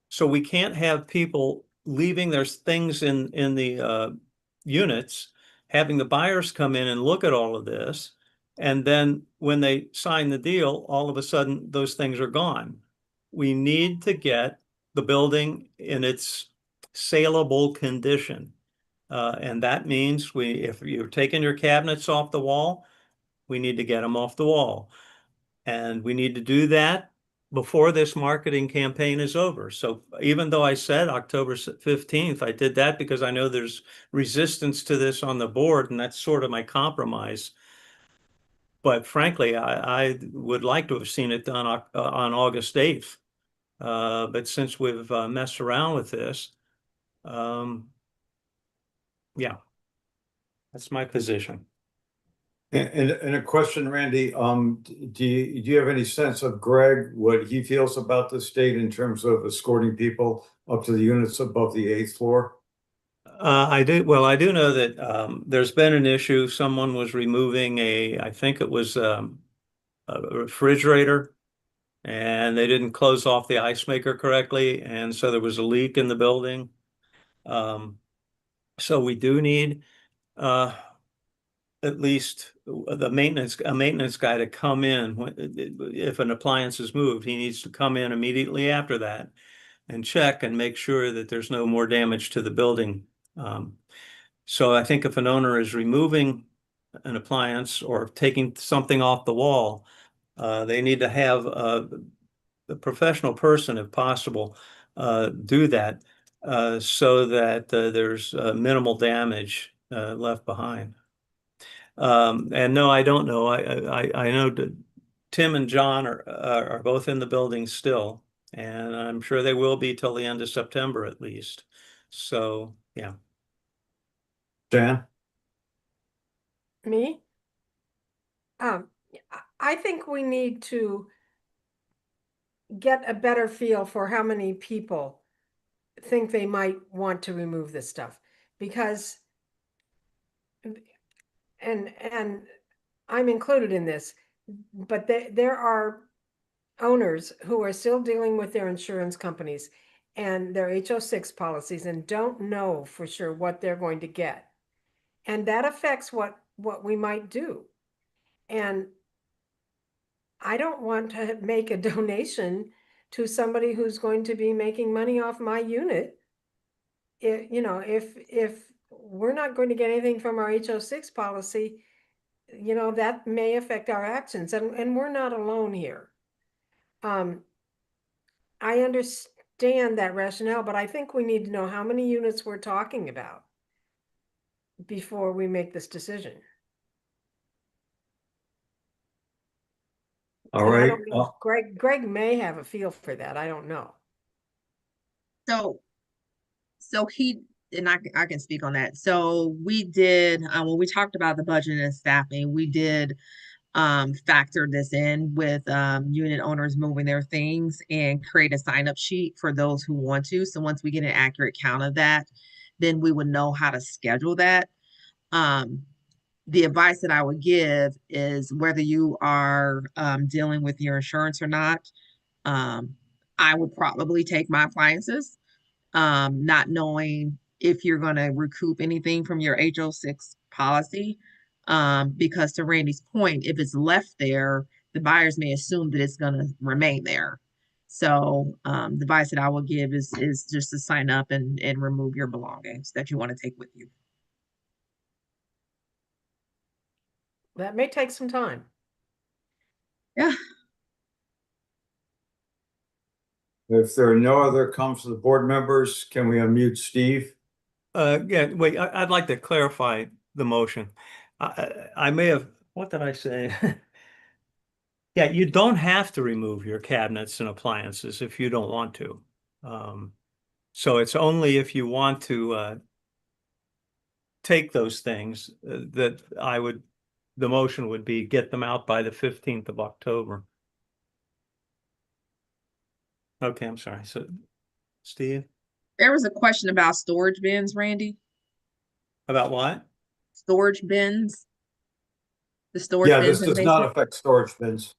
So we can't have people leaving their things in the units, having the buyers come in and look at all of this. And then when they sign the deal, all of a sudden those things are gone. We need to get the building in its saleable condition. And that means if you're taking your cabinets off the wall, we need to get them off the wall. And we need to do that before this marketing campaign is over. So even though I said October 15th, I did that because I know there's resistance to this on the board, and that's sort of my compromise. But frankly, I would like to have seen it done on August 8th. But since we've messed around with this, yeah, that's my position. And a question, Randy, do you have any sense of Greg, what he feels about the state in terms of escorting people up to the units above the 8th floor? I do. Well, I do know that there's been an issue. Someone was removing I think it was a refrigerator, and they didn't close off the ice maker correctly, and so there was a leak in the building. So we do need at least a maintenance guy to come in if an appliance is moved. He needs to come in immediately after that and check and make sure that there's no more damage to the building. So I think if an owner is removing an appliance or taking something off the wall, they need to have a professional person, if possible, do that so that there's minimal damage left behind. And no, I don't know. I know that Tim and John are both in the building still, and I'm sure they will be till the end of September at least. So, yeah. Dan? Me? I think we need to get a better feel for how many people think they might want to remove this stuff, because and I'm included in this, but there are owners who are still dealing with their insurance companies and their HO6 policies and don't know for sure what they're going to get. And that affects what we might do. And I don't want to make a donation to somebody who's going to be making money off my unit. If we're not going to get anything from our HO6 policy, that may affect our actions, and we're not alone here. I understand that rationale, but I think we need to know how many units we're talking about before we make this decision. All And I right. don't know, Greg may have a feel for that. I don't know. So he, and I can speak on that. So we did, when we talked about the budget and staffing, we did factor this in with unit owners moving their things and create a sign-up sheet for those who want to. So once we get an accurate count of that, then we would know how to schedule that. The advice that I would give is whether you are dealing with your insurance or not, I would probably take my appliances, not knowing if you're going to recoup anything from your HO6 policy. Because to Randy's point, if it's left there, the buyers may assume that it's going to remain there. So the advice that I will give is just to sign up and remove your belongings that you want to take with you. That may take some time. Yeah. If there are no other comments to the board members, can we unmute Steve? Yeah, wait, I'd like to clarify the motion. I may have, what did I say? Yeah, you don't have to remove your cabinets and appliances if you don't want to. So it's only if you want to take those things that the motion would be get them out by the 15th of October. Okay, I'm sorry. So, Steve, There was a question about storage bins, Randy. about what? Storage bins. The storage Yeah, bins this in the does not basement. affect storage bins.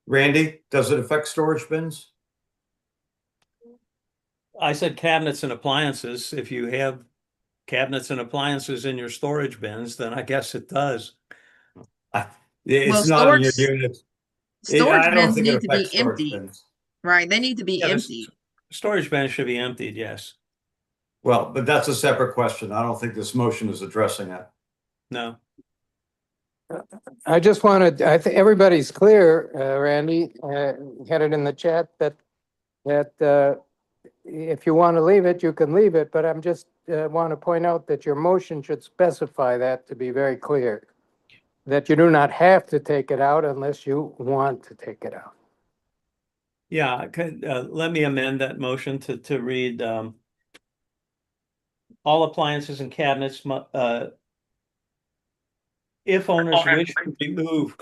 Randy, does it affect storage bins? I said cabinets and appliances. If you have cabinets and appliances in your storage bins, then I guess it does. Well, Well, it's not in your unit. storage I don't bins think it need to affects be storage emptied, bins. right? They need to be Yeah, emptied. storage bins should be emptied, yes. Well, but that's a separate question. I don't think this motion is addressing that. No. I just wanted, I think everybody's clear, Randy, had it in the chat that if you want to leave it, you can leave it, but I'm just want to point out that your motion should specify that to be very clear. That you do not have to take it out unless you want to take it out. Yeah, let me amend that motion to read all appliances and cabinets if owners wish to remove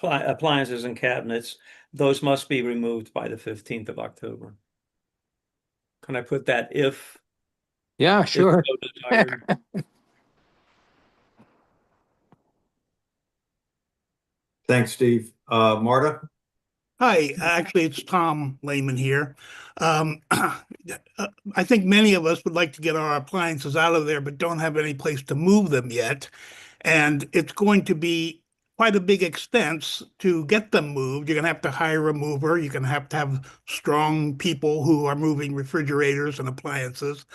appliances and cabinets, those must be removed by the 15th of October. Can I put that if? Yeah, sure. So desired? Thanks, Steve. Marta? Hi, actually, it's Tom Lehman here. I think many of us would like to get our appliances out of there, but don't have any place to move them yet. And it's going to be quite a big expense to get them moved. You're going to have to hire a mover. You're going to have strong people who are moving refrigerators and appliances.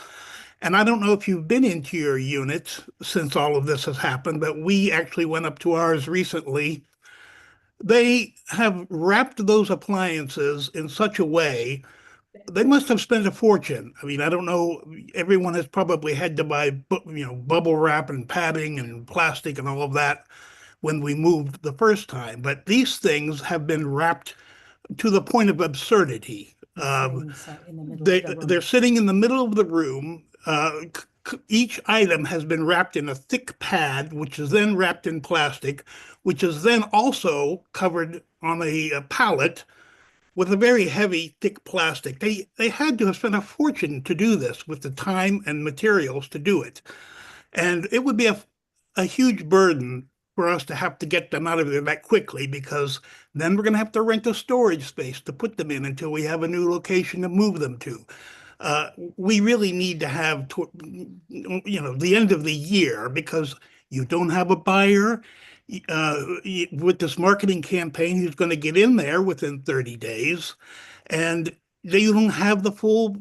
And I don't know if you've been into your unit since all of this has happened, but we actually went up to ours recently. They have wrapped those appliances in such a way, they must have spent a fortune. I mean, I don't know, everyone has probably had to buy, bubble wrap and padding and plastic and all of that when we moved the first time. But these things have been wrapped to the point of absurdity. They're sitting in the middle of the room. Each item has been wrapped in a thick pad, which is then wrapped in plastic, which is then also covered on a pallet with a very heavy, thick plastic. They had to have spent a fortune to do this with the time and materials to do it. And it would be a huge burden for us to have to get them out of there that quickly, because then we're going to have to rent a storage space to put them in until we have a new location to move them to. We really need to have, the end of the year, because you don't have a buyer. With this marketing campaign, he's going to get in there within 30 days, and they don't have the full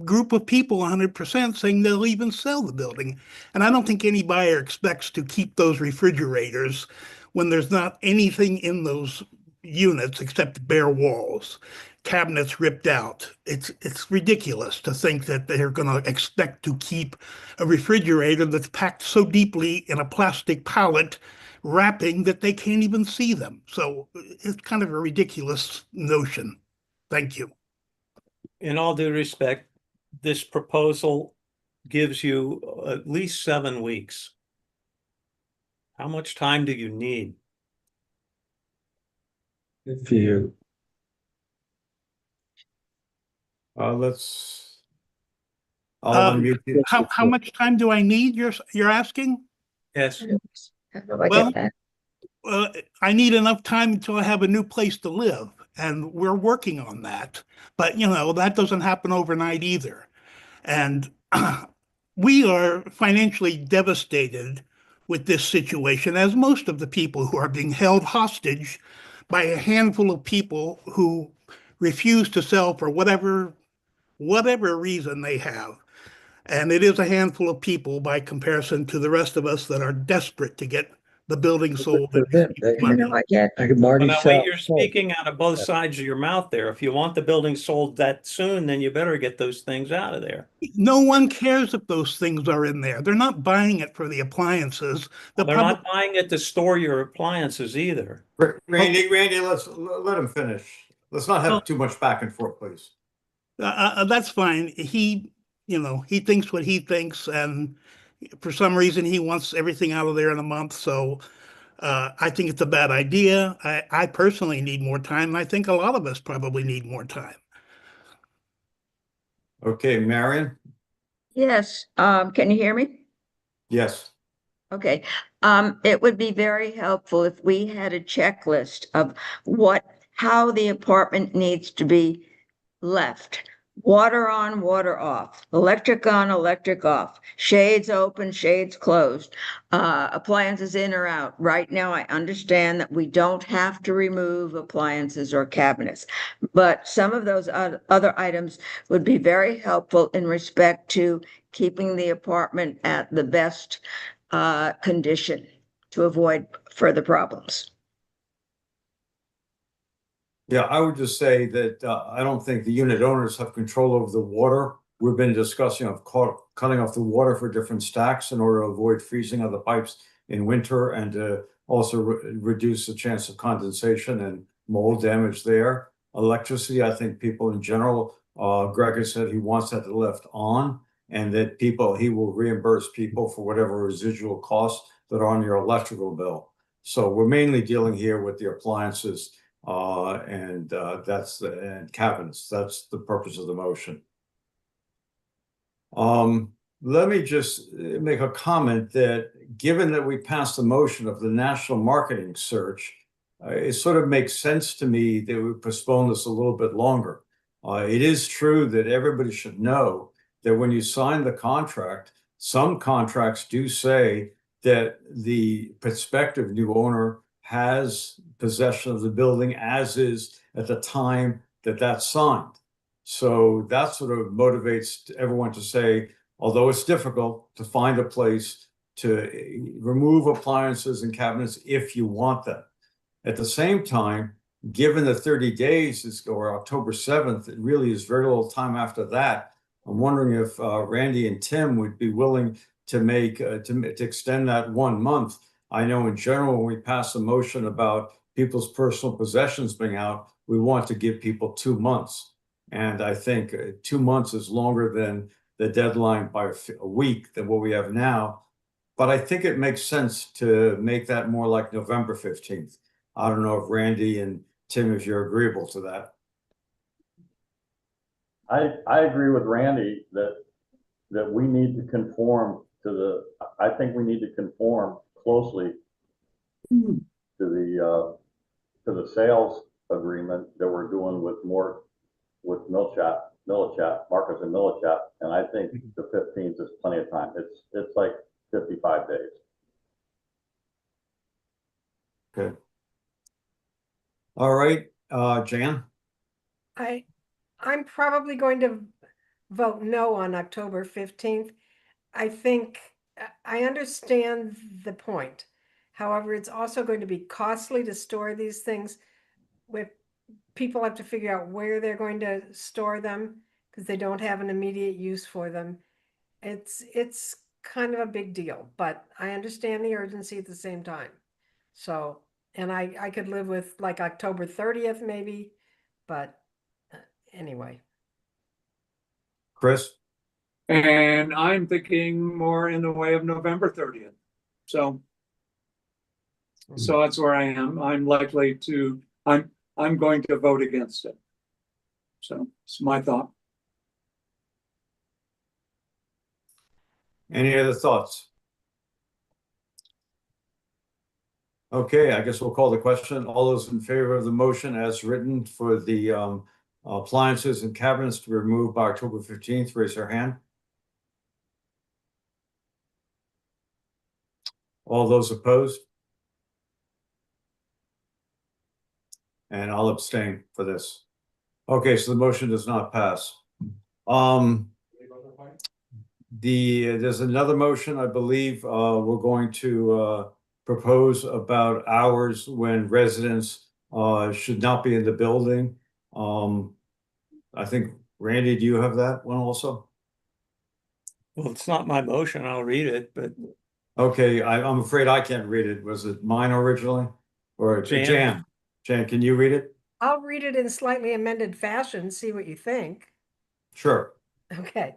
group of people 100% saying they'll even sell the building. And I don't think any buyer expects to keep those refrigerators when there's not anything in those units except bare walls, cabinets ripped out. It's ridiculous to think that they're going to expect to keep a refrigerator that's packed so deeply in a plastic pallet wrapping that they can't even see them. So it's kind of a ridiculous notion. Thank you. In all due respect, this proposal gives you at least 7 weeks. How much time do you need? If you, I'll unmute you. How much time do I need? You're asking? Yes. Well, I need enough time until I have a new place to live, and we're working on that. But that doesn't happen overnight either. And we are financially devastated with this situation, as most of the people who are being held hostage by a handful of people who refuse to sell for whatever reason they have. And it is a handful of people by comparison to the rest of us that are desperate to get the building sold. Well, now, wait, you're speaking out of both sides of your mouth there. If you want the building sold that soon, then you better get those things out of there. No one cares if those things are in there. They're not buying it for the appliances. They're not buying it to store your appliances either. Randy, let him finish. Let's not have too much back and forth, please. That's fine. He thinks what he thinks, and for some reason he wants everything out of there in a month. So I think it's a bad idea. I personally need more time, and I think a lot of us probably need more time. Okay, Marion? Yes, can you hear me? Yes. Okay. It would be very helpful if we had a checklist of how the apartment needs to be left. Water on, water off, electric on, electric off, shades open, shades closed, appliances in or out. Right now, I understand that we don't have to remove appliances or cabinets, but some of those other items would be very helpful in respect to keeping the apartment at the best condition to avoid further problems. Yeah, I would just say that I don't think the unit owners have control over the water. We've been discussing of cutting off the water for different stacks in order to avoid freezing of the pipes in winter and to also reduce the chance of condensation and mold damage there. Electricity, I think people in general, Greg has said he wants that left on, and that he will reimburse people for whatever residual costs that are on your electrical bill. So we're mainly dealing here with the appliances and cabinets. That's the purpose of the motion. Let me just make a comment that given that we passed the motion of the national marketing search, it sort of makes sense to me that we postpone this a little bit longer. It is true that everybody should know that when you sign the contract, some contracts do say that the prospective new owner has possession of the building as is at the time that that's signed. So that sort of motivates everyone to say, although it's difficult to find a place to remove appliances and cabinets if you want them. At the same time, given the 30 days is or October 7th, it really is very little time after that. I'm wondering if Randy and Tim would be willing to make to extend that 1 month. I know in general, when we pass a motion about people's personal possessions being out, we want to give people 2 months. And I think 2 months is longer than the deadline by a week than what we have now. But I think it makes sense to make that more like November 15th. I don't know if Randy and Tim, if you're agreeable to that. I agree with Randy that we need to conform to I think we need to conform closely to the sales agreement that we're doing with Marcus and Millichap, and I think the 15th is plenty of time. It's like 55 days. Okay. All right, Jan? I'm probably going to vote no on October 15th. I think I understand the point. However, it's also going to be costly to store these things. With people have to figure out where they're going to store them because they don't have an immediate use for them. It's kind of a big deal, but I understand the urgency at the same time. So, and I could live with like October 30th maybe, but anyway. Chris? And I'm thinking more in the way of November 30th. So that's where I am. I'm going to vote against it. So it's my thought. Any other thoughts? Okay, I guess we'll call the question. All those in favor of the motion as written for the appliances and cabinets to be removed by October 15th, raise their hand. All those opposed? And I'll abstain for this. Okay, so the motion does not pass. There's another motion, I believe, we're going to propose about hours when residents should not be in the building. I think, Randy, do you have that one also? Well, it's not my motion. I'll read it, but Okay, I'm afraid I can't read it. Was it mine originally? Or Jan? Jan, can you read it? I'll read it in slightly amended fashion, see what you think. Sure. Okay.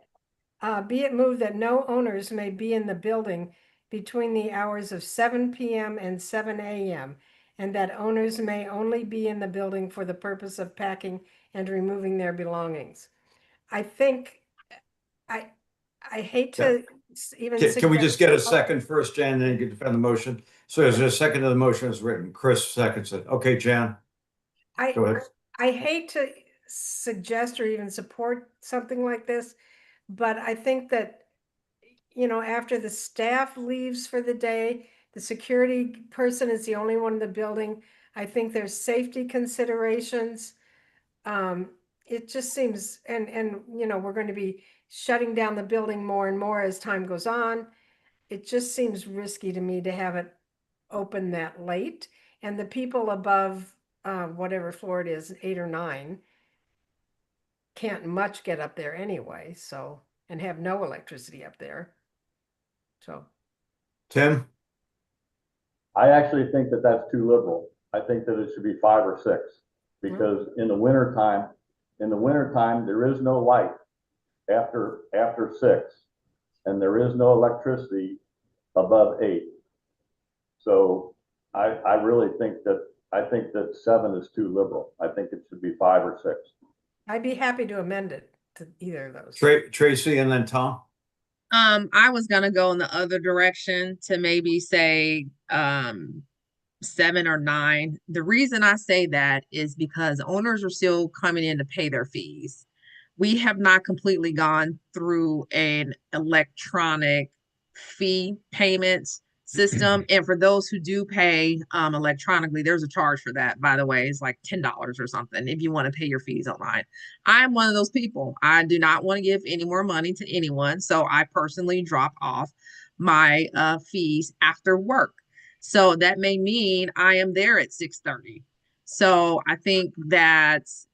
Be it moved that no owners may be in the building between the hours of 7 p.m. and 7 a.m., and that owners may only be in the building for the purpose of packing and removing their belongings. I think, I hate to even Can we just get a suggest- second first, Jan, and then you can defend the motion? So is there a second to the motion as written? Chris seconds it. Okay, Jan, go ahead. I hate to suggest or even support something like this, but I think that, you know, after the staff leaves for the day, the security person is the only one in the building. I think there's safety considerations. It just seems, and you know, we're going to be shutting down the building more and more as time goes on. It just seems risky to me to have it open that late. And the people above, whatever floor it is, 8 or 9, can't much get up there anyway, so, and have no electricity up there. So, Tim? I actually think that that's too liberal. I think that it should be 5 or 6, because in the wintertime, there is no light after 6, and there is no electricity above 8. So I really think that 7 is too liberal. I think it should be 5 or 6. I'd be happy to amend it to either of those. Tracy and then Tom? I was gonna go in the other direction to maybe say 7 or 9. The reason I say that is because owners are still coming in to pay their fees. We have not completely gone through an electronic fee payment system. And for those who do pay electronically, there's a charge for that, by the way. It's like $10 or something if you want to pay your fees online. I'm one of those people. I do not want to give any more money to anyone. So I personally drop off my fees after work. So that may mean I am there at 6:30. So I think that's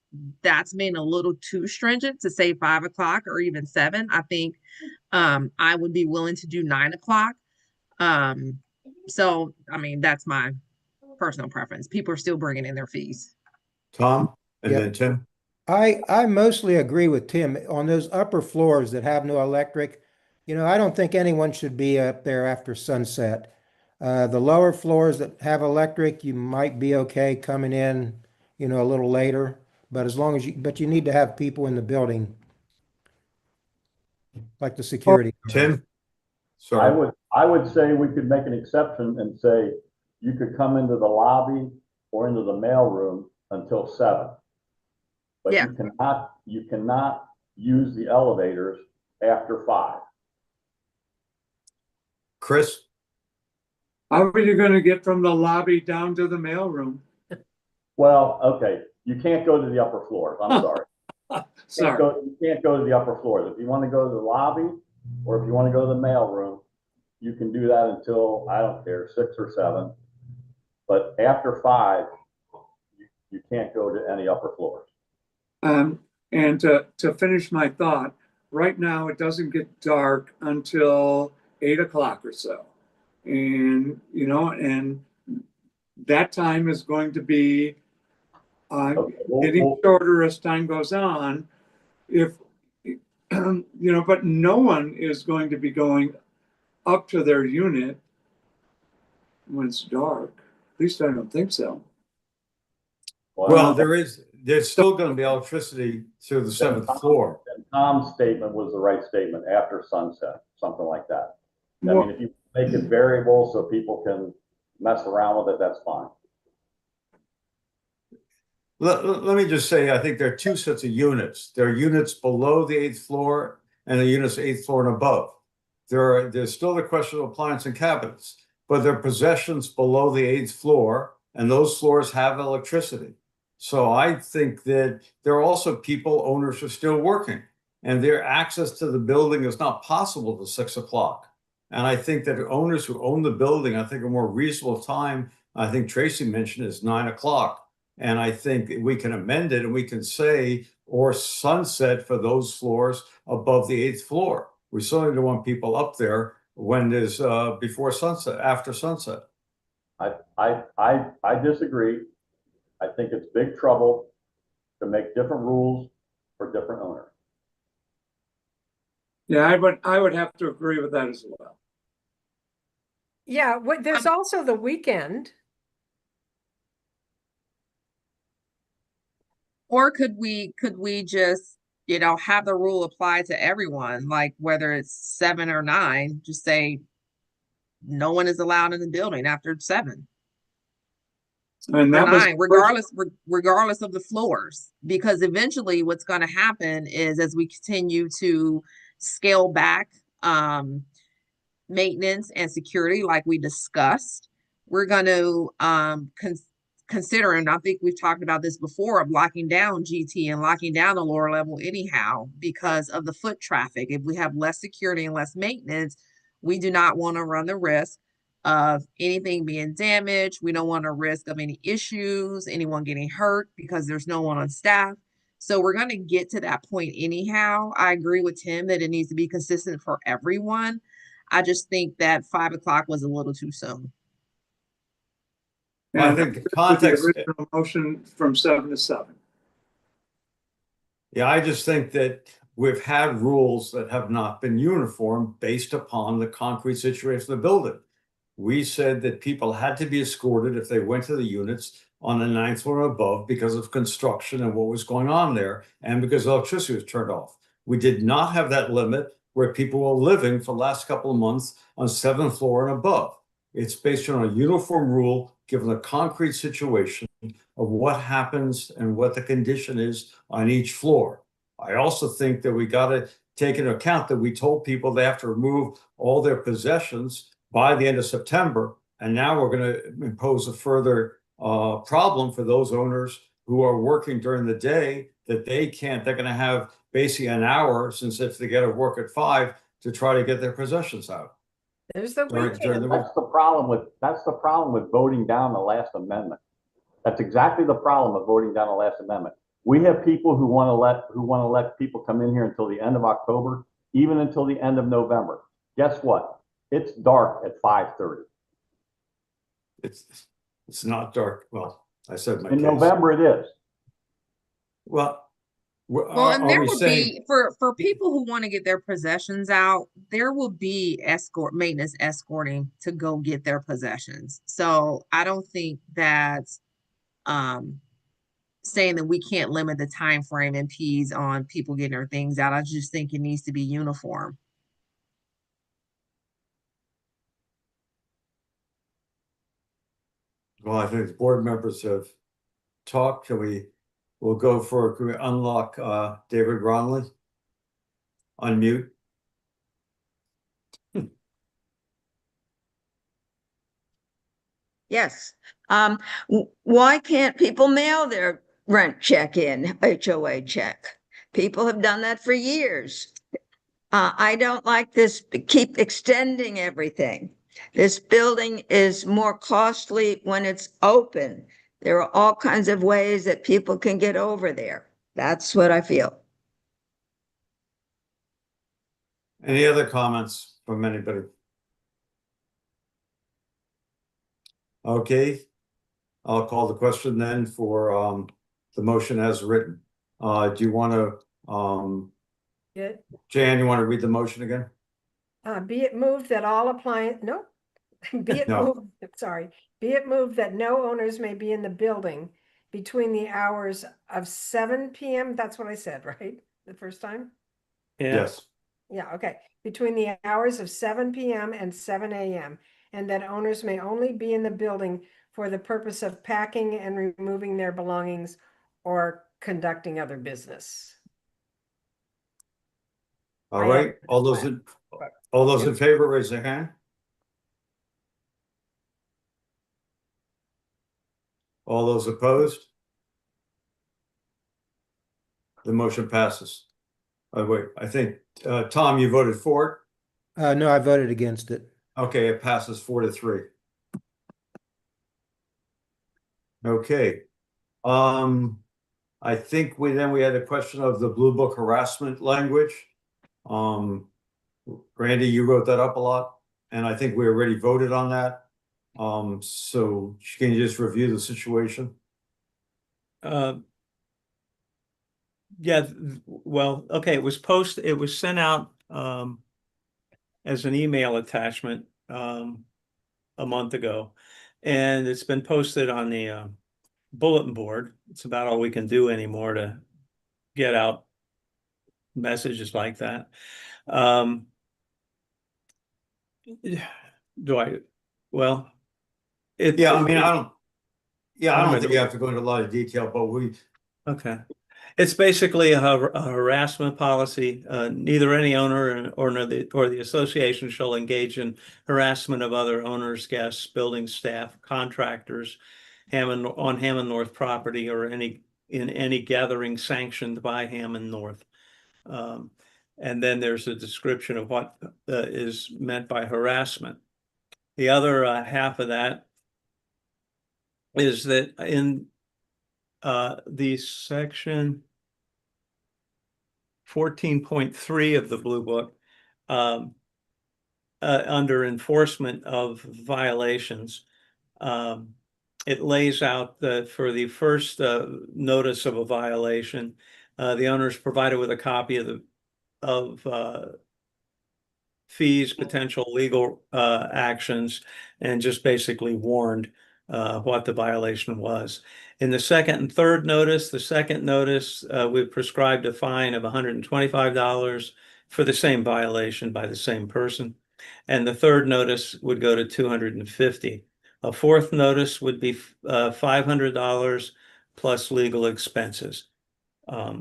being a little too stringent to say 5 o'clock or even 7. I think I would be willing to do 9 o'clock. So I mean, that's my personal preference. People are still bringing in their fees. Tom and Yep. then Tim? I mostly agree with Tim on those upper floors that have no electric. You know, I don't think anyone should be up there after sunset. The lower floors that have electric, you might be okay coming in, you know, a little later, but but you need to have people in the building, like the security guard. Tim? Sorry. I would say we could make an exception and say you could come into the lobby or into the mailroom until 7. But Yeah. you cannot use the elevators after 5. Chris? How are you going to get from the lobby down to the mailroom? Well, okay, you can't go to the upper floors. I'm sorry. Sorry. You can't go to the upper floors. If you want to go to the lobby or if you want to go to the mailroom, you can do that until, I don't care, 6 or 7. But after 5, you can't go to any upper floors. And to finish my thought, right now it doesn't get dark until 8 o'clock or so. And, you know, and that time is going to be getting shorter as time goes on. If, you know, but no one is going to be going up to their unit when it's dark. At least I don't think so. Well, there's still going to be electricity to the 7th floor. And Tom's statement was the right statement, after sunset, something like that. I mean, if you make it variable so people can mess around with it, that's fine. Let me just say, I think there are 2 sets of units. There are units below the 8th floor and the units 8th floor and above. There's still the question of appliance and cabinets, but there are possessions below the 8th floor, and those floors have electricity. So I think that there are also people, owners are still working, and their access to the building is not possible till 6 o'clock. And I think that owners who own the building, I think a more reasonable time, I think Tracy mentioned, is 9 o'clock. And I think we can amend it and we can say, or sunset for those floors above the 8th floor. We certainly don't want people up there when there's before sunset, after sunset. I disagree. I think it's big trouble to make different rules for different owners. Yeah, I would have to agree with that as well. Yeah, there's also the weekend. Or could we just, have the rule apply to everyone, like whether it's 7 or 9, just say no one is allowed in the building after 7 And or that was 9, regardless of the floors. Because eventually what's going to happen is, as we continue to scale back maintenance and security, like we discussed, we're going to consider, and I think we've talked about this before, of locking down GT and locking down the lower level anyhow because of the foot traffic. If we have less security and less maintenance, we do not want to run the risk of anything being damaged. We don't want a risk of any issues, anyone getting hurt because there's no one on staff. So we're going to get to that point anyhow. I agree with Tim that it needs to be consistent for everyone. I just think that 5 o'clock was a little too soon. Well, I and think the with context, original motion from 7 to 7. yeah, I just think that we've had rules that have not been uniform based upon the concrete situation of the building. We said that people had to be escorted if they went to the units on the 9th floor and above because of construction and what was going on there, and because electricity was turned off. We did not have that limit where people were living for the last couple of months on 7th floor and above. It's based on a uniform rule, given the concrete situation of what happens and what the condition is on each floor. I also think that we got to take into account that we told people they have to remove all their possessions by the end of September. And now we're going to impose a further problem for those owners who are working during the day, that they're going to have basically an hour, since if they get to work at 5, to try to get their possessions out. There's the weekend. That's the problem with voting down the last amendment. That's exactly the problem of voting down the last amendment. We have people who want to let people come in here until the end of October, even until the end of November. Guess what? It's dark at 5:30. It's not dark. Well, I said my In case. November it is. Well, Well, and there are we will saying be for people who want to get their possessions out, there will be maintenance escorting to go get their possessions. So I don't think that saying that we can't limit the time frame impedes on people getting their things out. I just think it needs to be uniform. Well, I think the board members have talked. Can we unlock David Ronley? Unmute. Yes. Why can't people mail their rent check in, HOA check? People have done that for years. I don't like this, keep extending everything. This building is more costly when it's open. There are all kinds of ways that people can get over there. That's what I feel. Any other comments from anybody? Okay, I'll call the question then for the motion as written. Do you want to, Jan, you want to read the motion again? Be it moved that all appliance, no. Be it No. moved, sorry, be it moved that no owners may be in the building between the hours of 7 PM. That's what I said, right? The first time? Yeah. Yes. Yeah, okay. Between the hours of 7 PM and 7 AM, and that owners may only be in the building for the purpose of packing and removing their belongings or conducting other business. All I right. added All those in favor, raise their hand. All those opposed? The motion passes. Oh, wait, I think, Tom, you voted for No, I voted against it. it? Okay, it passes 4-3. Okay. I think we had a question of the Blue Book harassment language. Randy, you wrote that up a lot, and I think we already voted on that. So can you just review the situation? Yeah, well, okay, it was sent out as an email attachment. a month ago. And it's been posted on the bulletin board. It's about all we can do anymore to get out messages like that. Do I, well, Yeah, I mean, I I'm don't ready. think you have to go into a lot of detail, but Okay. It's basically a harassment policy. Neither any owner or the association shall engage in harassment of other owners, guests, building staff, contractors, on Hammond North property or in any gathering sanctioned by Hammond North. And then there's a description of what is meant by harassment. The other half of that is that in the section 14.3 of the Blue Book, under enforcement of violations, it lays out for the first notice of a violation, the owner is provided with a copy of fees, potential legal actions, and just basically warned what the violation was. In the second and third notice, the second notice, we've prescribed a fine of $125 for the same violation by the same person. And the third notice would go to $250. A fourth notice would be $500 plus legal expenses. Yeah.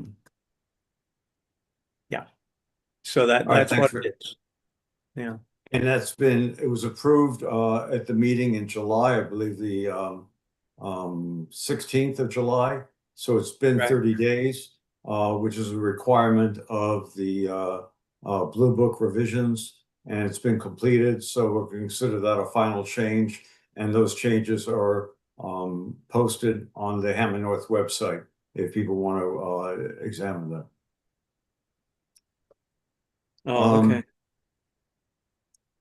So all right, that's thanks what it is. Yeah. and it was approved at the meeting in July, I believe the 16th of July. So it's been Right. 30 days, which is a requirement of the Blue Book revisions, and it's been completed. So we'll consider that a final change, and those changes are posted on the Hammond North website if people want to examine them. Oh, okay.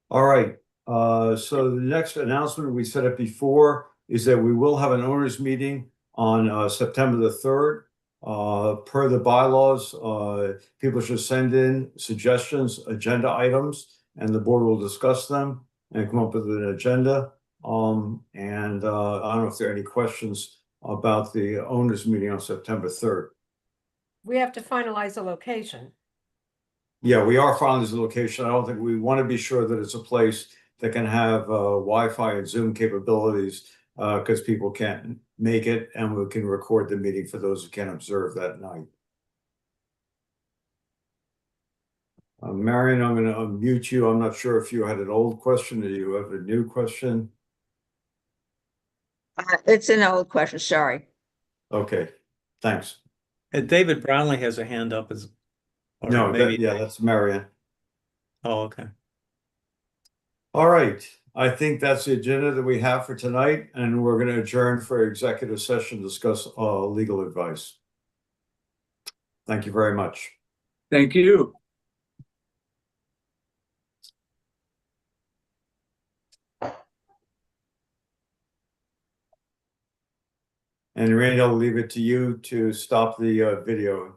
All right, so the next announcement, we said it before, is that we will have an owners meeting on September the 3rd. Per the bylaws, people should send in suggestions, agenda items, and the board will discuss them and come up with an agenda. And I don't know if there are any questions about the owners meeting on September 3rd. We have to finalize the location. Yeah, we are finding this location. I don't think we want to be sure that it's a place that can have Wi-Fi and Zoom capabilities because people can't make it, and we can record the meeting for those who can't observe that night. Marion, I'm going to unmute you. I'm not sure if you had an old question or you have a new question. It's an old question, sorry. Okay, thanks. And David Brownlee has a hand up as, or No, maybe. yeah, that's Marion. Oh, okay. All right, I think that's the agenda that we have for tonight, and we're going to adjourn for executive session to discuss legal advice. Thank you very much. Thank you. And Randy, I'll leave it to you to stop the video.